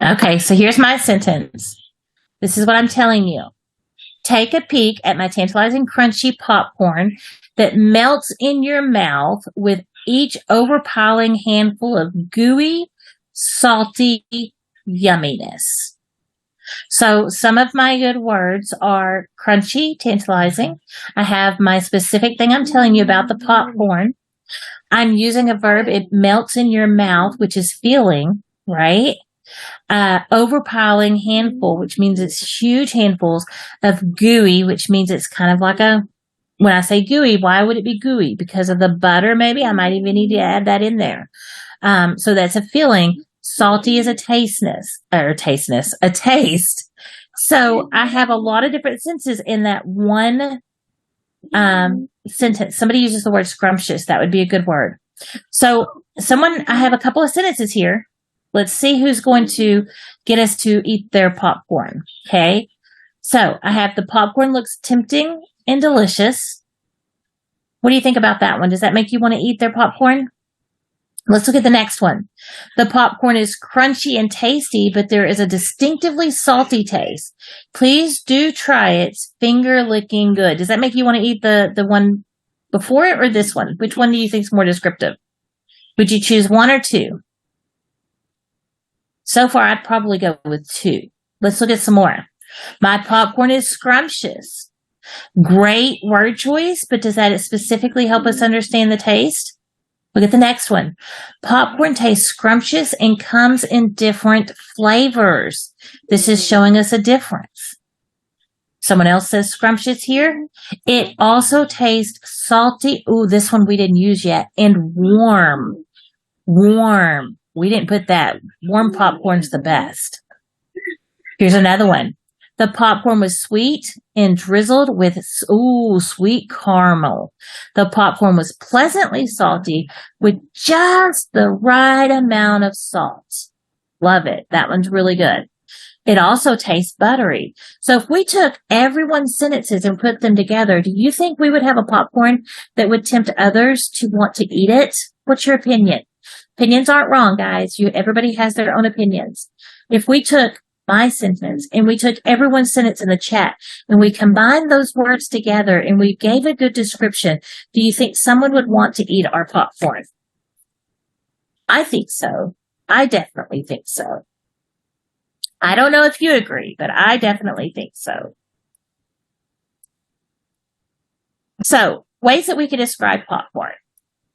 Okay, so here's my sentence. This is what I'm telling you. Take a peek at my tantalizing crunchy popcorn that melts in your mouth with each overpiling handful of gooey, salty yumminess. So some of my good words are crunchy, tantalizing. I have my specific thing I'm telling you about the popcorn. I'm using a verb, it melts in your mouth, which is feeling, right? Overpiling handful, which means it's huge handfuls of gooey, which means it's kind of like when I say gooey, why would it be gooey? Because of the butter, maybe? I might even need to add that in there. So that's a feeling. Salty is a taste. So I have a lot of different senses in that one sentence. Somebody uses the word scrumptious. That would be a good word. So I have a couple of sentences here. Let's see who's going to get us to eat their popcorn. Okay. So I have the popcorn looks tempting and delicious. What do you think about that one? Does that make you want to eat their popcorn? Let's look at the next one. The popcorn is crunchy and tasty, but there is a distinctively salty taste. Please do try it. It's finger licking good. Does that make you want to eat the one before it or this one? Which one do you think is more descriptive? Would you choose one or two? So far, I'd probably go with two. Let's look at some more. My popcorn is scrumptious. Great word choice, but does that specifically help us understand the taste? Look at the next one. Popcorn tastes scrumptious and comes in different flavors. This is showing us a difference. Someone else says scrumptious here. It also tastes salty. Ooh, this one we didn't use yet. And warm. Warm. We didn't put that. Warm popcorn's the best. Here's another one. The popcorn was sweet and drizzled with, sweet caramel. The popcorn was pleasantly salty with just the right amount of salt. Love it. That one's really good. It also tastes buttery. So if we took everyone's sentences and put them together, do you think we would have a popcorn that would tempt others to want to eat it? What's your opinion? Opinions aren't wrong, guys. Everybody has their own opinions. If we took my sentence and we took everyone's sentence in the chat and we combined those words together and we gave a good description, do you think someone would want to eat our popcorn? I think so. I definitely think so. I don't know if you agree, but I definitely think so. So, ways that we can describe popcorn.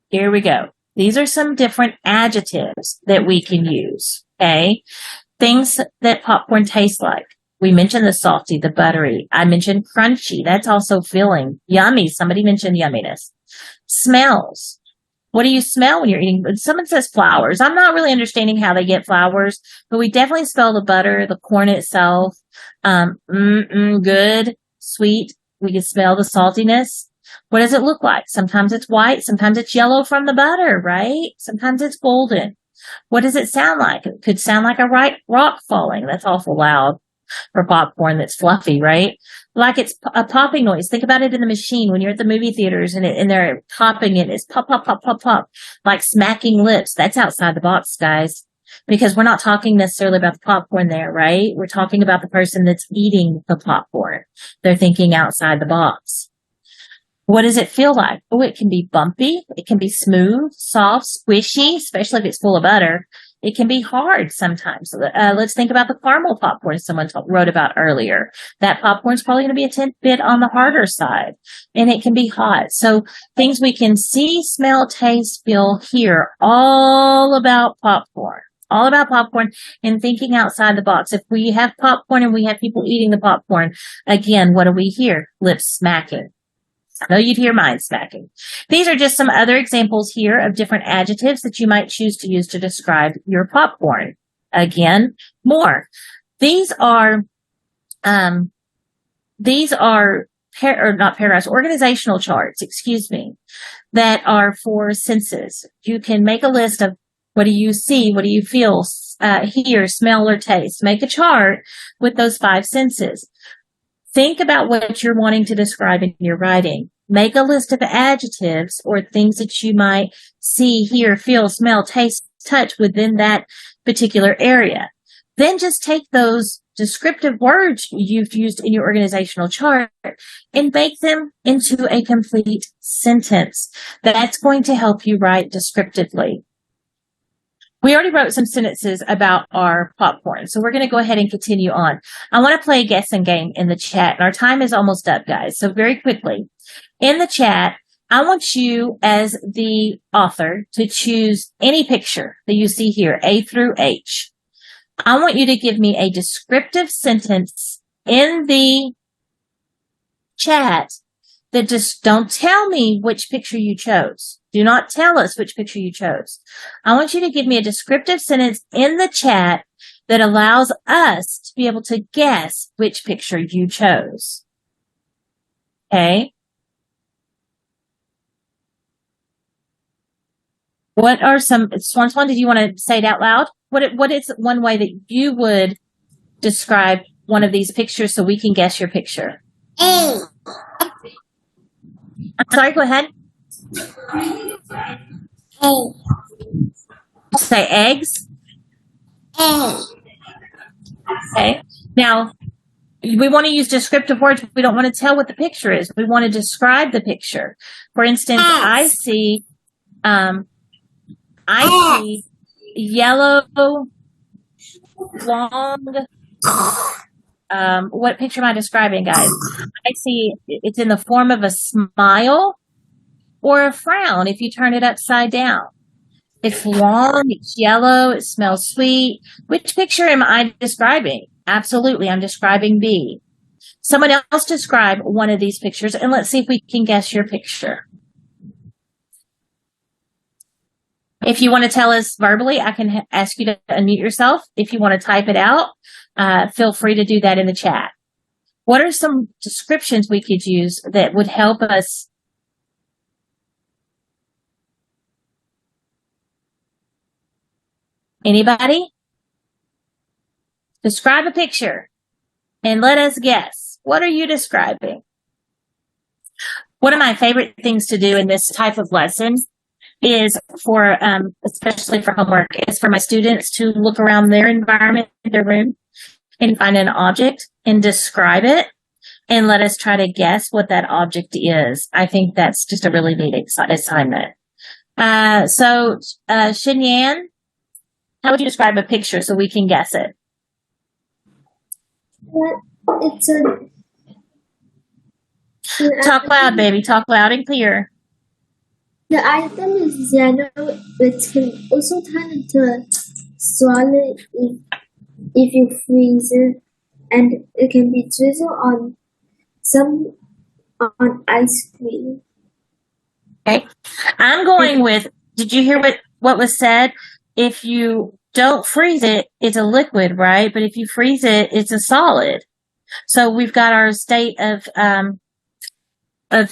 Here we go. These are some different adjectives that we can use. Okay. Things that popcorn tastes like. We mentioned the salty, the buttery. I mentioned crunchy. That's also filling. Yummy. Somebody mentioned yumminess. Smells. What do you smell when you're eating? Someone says flowers. I'm not really understanding how they get flowers, but we definitely smell the butter, the corn itself. Good, sweet. We can smell the saltiness. What does it look like? Sometimes it's white. Sometimes it's yellow from the butter, right? Sometimes it's golden. What does it sound like? It could sound like a rock falling. That's awful loud for popcorn that's fluffy, right? Like it's a popping noise. Think about it in the machine when you're at the movie theaters and they're popping it. It's pop, pop, pop, pop, pop, like smacking lips. That's outside the box, guys, because we're not talking necessarily about the popcorn there, right? We're talking about the person that's eating the popcorn. They're thinking outside the box. What does it feel like? Oh, it can be bumpy. It can be smooth, soft, squishy, especially if it's full of butter. It can be hard sometimes. Let's think about the caramel popcorn someone wrote about earlier. That popcorn's probably going to be a bit on the harder side, and it can be hot. So things we can see, smell, taste, feel, hear, all about popcorn. All about popcorn and thinking outside the box. If we have popcorn and we have people eating the popcorn, again, what do we hear? Lips smacking. I know you'd hear mine smacking. These are just some other examples here of different adjectives that you might choose to use to describe your popcorn. Again, more. These are not paragraphs, organizational charts, that are for senses. You can make a list of what do you see, what do you feel, hear, smell, or taste. Make a chart with those 5 senses. Think about what you're wanting to describe in your writing. Make a list of adjectives or things that you might see, hear, feel, smell, taste, touch within that particular area. Then just take those descriptive words you've used in your organizational chart and make them into a complete sentence. That's going to help you write descriptively. We already wrote some sentences about our popcorn, so we're going to go ahead and continue on. I want to play a guessing game in the chat, and our time is almost up, guys. So very quickly, in the chat, I want you as the author to choose any picture that you see here, A through H. I want you to give me a descriptive sentence in the chat that just don't tell me which picture you chose. Do not tell us which picture you chose. I want you to give me a descriptive sentence in the chat that allows us to be able to guess which picture you chose. Okay? What are some, Swan, did you want to say it out loud? What is one way that you would describe one of these pictures so we can guess your picture? A. I'm sorry, go ahead. A. Say eggs. A. Okay. Now, we want to use descriptive words. We don't want to tell what the picture is. We want to describe the picture. For instance, I see yellow, long, what picture am I describing, guys? I see it's in the form of a smile or a frown if you turn it upside down. It's long, it's yellow, it smells sweet. Which picture am I describing? Absolutely, I'm describing B. Someone else describe one of these pictures, and let's see if we can guess your picture. If you want to tell us verbally, I can ask you to unmute yourself. If you want to type it out, feel free to do that in the chat. What are some descriptions we could use that would help us? Anybody? Describe a picture and let us guess. What are you describing? One of my favorite things to do in this type of lesson is for, especially for homework, is for my students to look around their environment, their room, and find an object and describe it and let us try to guess what that object is. I think that's just a really neat assignment. So, Shinyan, how would you describe a picture so we can guess it? It's a... Talk loud, baby. Talk loud and clear. The item is yellow. It can also turn into solid if you freeze it, and it can be drizzled on ice cream. Okay. I'm going with, did you hear what was said? If you don't freeze it, it's a liquid, right? But if you freeze it, it's a solid. So we've got our state of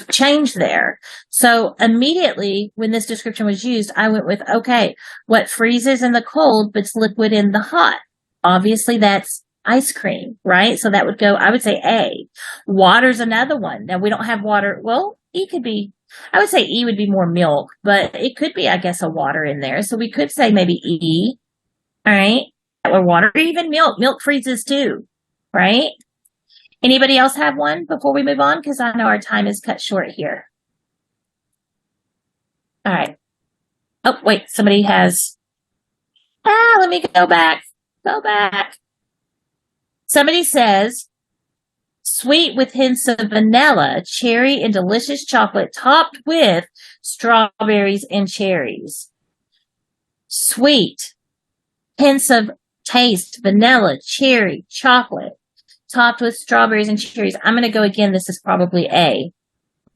change there. So immediately when this description was used, I went with, okay, what freezes in the cold but's liquid in the hot? Obviously that's ice cream, right? So that would go, I would say A. Water's another one. Now we don't have water. Well, E could be, I would say E would be more milk, but it could be, I guess, a water in there. So we could say maybe E, all right? Or water, or even milk. Milk freezes too, right? Anybody else have one before we move on? Because I know our time is cut short here. All right. Oh, wait, somebody has, let me go back. Go back. Somebody says, sweet with hints of vanilla, cherry, and delicious chocolate topped with strawberries and cherries. Sweet, hints of taste, vanilla, cherry, chocolate, topped with strawberries and cherries. I'm going to go again. This is probably A.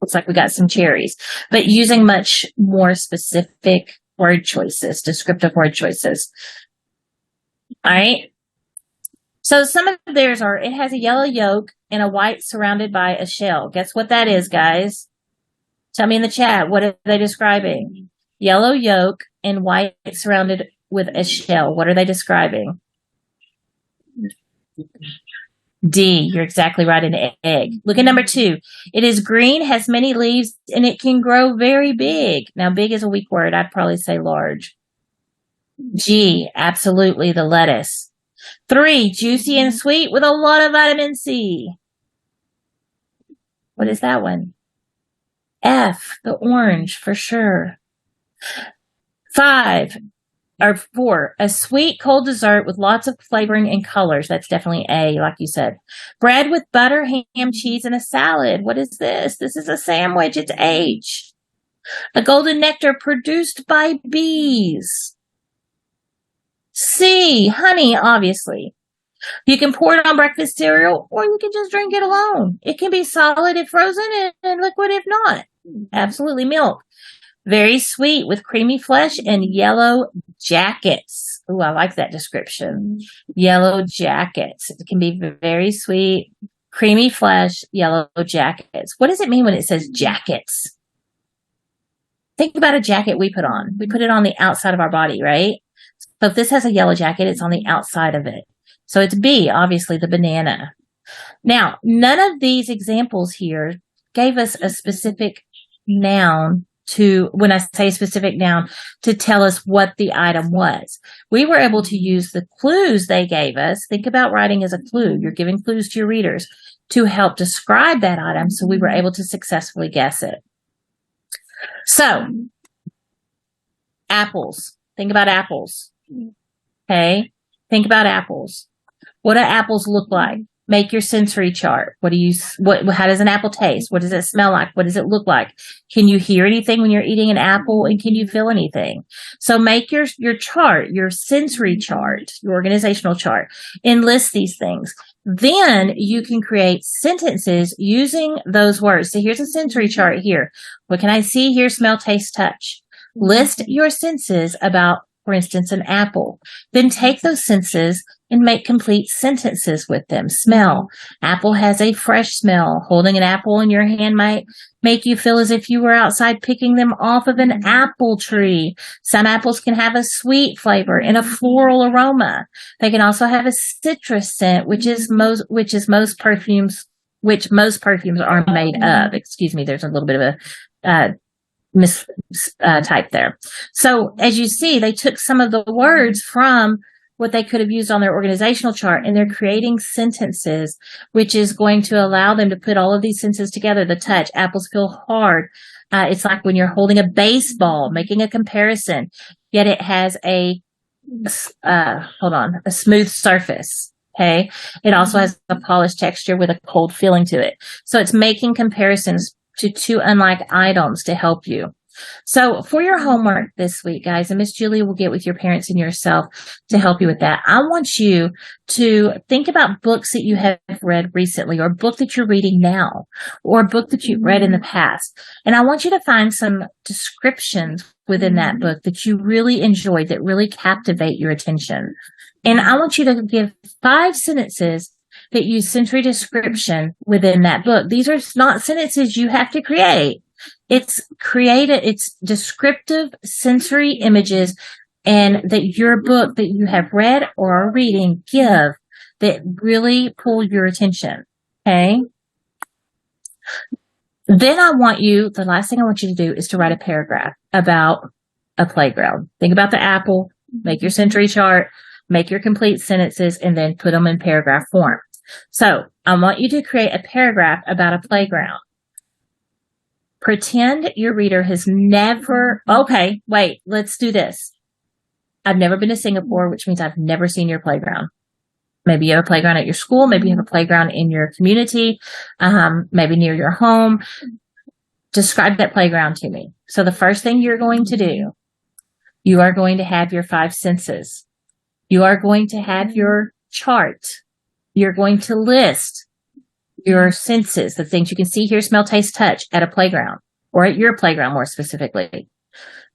Looks like we got some cherries, but using much more specific word choices, descriptive word choices. All right. So some of theirs are, it has a yellow yolk and a white surrounded by a shell. Guess what that is, guys? Tell me in the chat. What are they describing? Yellow yolk and white surrounded with a shell. What are they describing? D. You're exactly right, an egg. Look at number 2. It is green, has many leaves, and it can grow very big. Now, big is a weak word. I'd probably say large. G. Absolutely, the lettuce. 3. Juicy and sweet with a lot of vitamin C. What is that one? F. The orange, for sure. 4. A sweet, cold dessert with lots of flavoring and colors. That's definitely A, like you said. Bread with butter, ham, cheese, and a salad. What is this? This is a sandwich. It's H. A golden nectar produced by bees. C. Honey, obviously. You can pour it on breakfast cereal, or you can just drink it alone. It can be solid if frozen and liquid if not. Absolutely, milk. Very sweet with creamy flesh and yellow jackets. Ooh, I like that description. Yellow jackets. It can be very sweet, creamy flesh, yellow jackets. What does it mean when it says jackets? Think about a jacket we put on. We put it on the outside of our body, right? So if this has a yellow jacket, it's on the outside of it. So it's B, obviously, the banana. Now, none of these examples here gave us a specific noun to, when I say specific noun, to tell us what the item was. We were able to use the clues they gave us. Think about writing as a clue. You're giving clues to your readers to help describe that item, so we were able to successfully guess it. So, apples. Think about apples. Okay? Think about apples. What do apples look like? Make your sensory chart. How does an apple taste? What does it smell like? What does it look like? Can you hear anything when you're eating an apple? And can you feel anything? So make your chart, your sensory chart, your organizational chart, and list these things. Then you can create sentences using those words. So here's a sensory chart here. What can I see, hear, smell, taste, touch? List your senses about, for instance, an apple. Then take those senses and make complete sentences with them. Smell. Apple has a fresh smell. Holding an apple in your hand might make you feel as if you were outside picking them off of an apple tree. Some apples can have a sweet flavor and a floral aroma. They can also have a citrus scent, which most perfumes are made of. Excuse me, there's a little bit of a mistype there. So as you see, they took some of the words from what they could have used on their organizational chart, and they're creating sentences, which is going to allow them to put all of these senses together. The touch, apples feel hard. It's like when you're holding a baseball, making a comparison, yet it has a smooth surface. Okay. It also has a polished texture with a cold feeling to it. So it's making comparisons to two unlike items to help you. So for your homework this week, guys, and Miss Julie will get with your parents and yourself to help you with that. I want you to think about books that you have read recently, or a book that you're reading now, or a book that you've read in the past. And I want you to find some descriptions within that book that you really enjoyed, that really captivate your attention. And I want you to give 5 sentences that use sensory description within that book. These are not sentences you have to create. It's descriptive sensory images, and that your book that you have read or are reading give that really pull your attention. Okay. Then the last thing I want you to do is to write a paragraph about a playground. Think about the apple, make your sensory chart, make your complete sentences, and then put them in paragraph form. So I want you to create a paragraph about a playground. Pretend your reader has never, okay, wait, let's do this. I've never been to Singapore, which means I've never seen your playground. Maybe you have a playground at your school. Maybe you have a playground in your community, maybe near your home. Describe that playground to me. So the first thing you're going to do, you are going to have your 5 senses. You are going to have your chart. You're going to list your senses, the things you can see, hear, smell, taste, touch at a playground, or at your playground more specifically.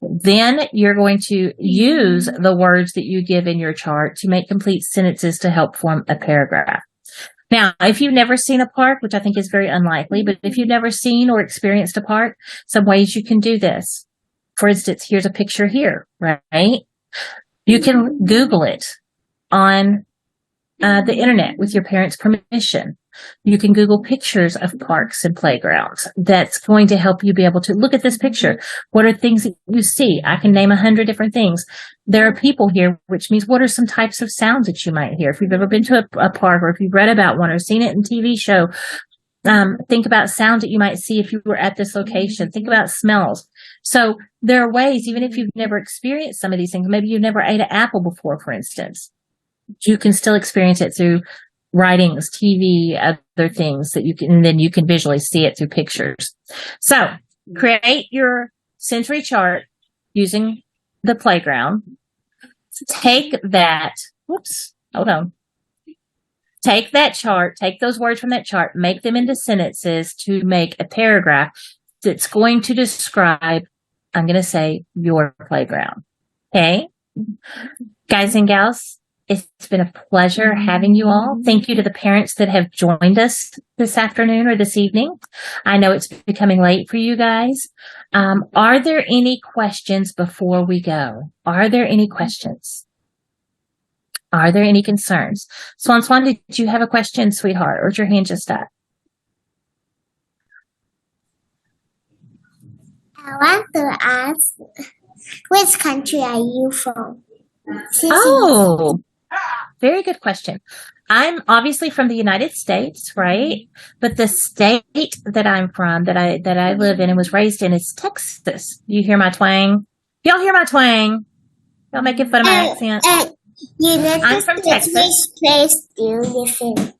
Then you're going to use the words that you give in your chart to make complete sentences to help form a paragraph. Now, if you've never seen a park, which I think is very unlikely, but if you've never seen or experienced a park, some ways you can do this. For instance, here's a picture here, right? You can Google it on the internet with your parents' permission. You can Google pictures of parks and playgrounds. That's going to help you be able to look at this picture. What are things that you see? I can name 100 different things. There are people here, which means what are some types of sounds that you might hear? If you've ever been to a park, or if you've read about one or seen it in TV show, think about sounds that you might see if you were at this location. Think about smells. So there are ways, even if you've never experienced some of these things, maybe you've never ate an apple before, for instance, you can still experience it through writings, TV, other things that you can, and then you can visually see it through pictures. So create your sensory chart using the playground. Take that, take that chart, take those words from that chart, make them into sentences to make a paragraph that's going to describe, I'm going to say, your playground. Okay? Guys and gals, it's been a pleasure having you all. Thank you to the parents that have joined us this afternoon or this evening. I know it's becoming late for you guys. Are there any questions before we go? Are there any questions? Are there any concerns? Swan, did you have a question, sweetheart, or is your hand just up? I want to ask, which country are you from? Oh, very good question. I'm obviously from the United States, right? But the state that I'm from, that I live in and was raised in, is Texas. Do you hear my twang? Y'all hear my twang? Y'all making fun of my accent? I'm from Texas. Which place do you live in?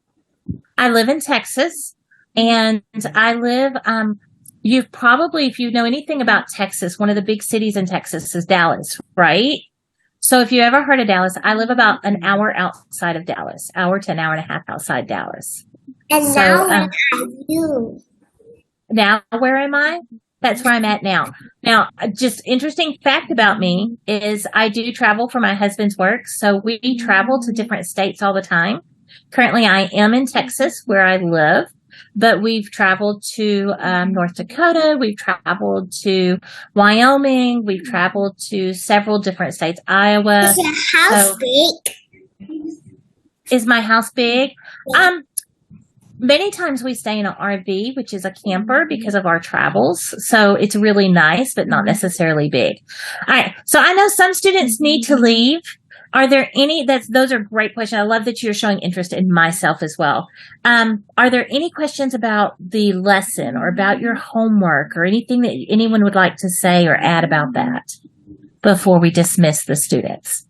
I live in Texas, and I live, you've probably, if you know anything about Texas, one of the big cities in Texas is Dallas, right? So if you ever heard of Dallas, I live about an hour outside of Dallas, hour to an hour and a half outside Dallas. And So, now where are you? Now where am I? That's where I'm at now. Now, just interesting fact about me is I do travel for my husband's work. So we travel to different states all the time. Currently, I am in Texas where I live, but we've traveled to North Dakota. We've traveled to Wyoming. We've traveled to several different states. Iowa. Is your house big? Is my house big? Many times we stay in an RV, which is a camper, because of our travels. So it's really nice, but not necessarily big. All right. So I know some students need to leave. Are there any, those are great questions. I love that you're showing interest in myself as well. Are there any questions about the lesson or about your homework or anything that anyone would like to say or add about that before we dismiss the students?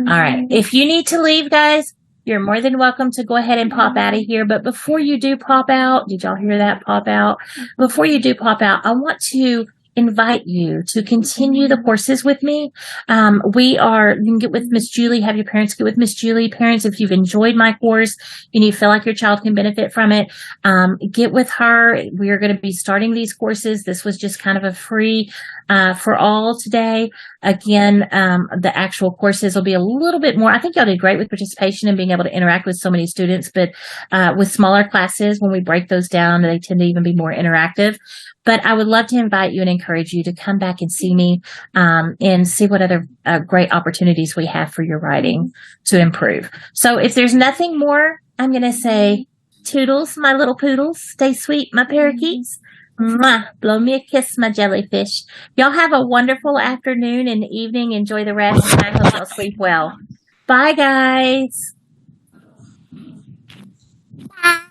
All right. If you need to leave, guys, you're more than welcome to go ahead and pop out of here. But before you do pop out, did y'all hear that pop out? Before you do pop out, I want to invite you to continue the courses with me. You can get with Miss Julie, have your parents get with Miss Julie. Parents, if you've enjoyed my course and you feel like your child can benefit from it, get with her. We are going to be starting these courses. This was just kind of a free for all today. Again, the actual courses will be a little bit more. I think y'all did great with participation and being able to interact with so many students, but with smaller classes, when we break those down, they tend to even be more interactive. But I would love to invite you and encourage you to come back and see me and see what other great opportunities we have for your writing to improve. So if there's nothing more, I'm going to say toodles, my little poodles. Stay sweet, my parakeets. Mwah. Blow me a kiss, my jellyfish. Y'all have a wonderful afternoon and evening. Enjoy the rest. I hope y'all sleep well. Bye, guys. Bye.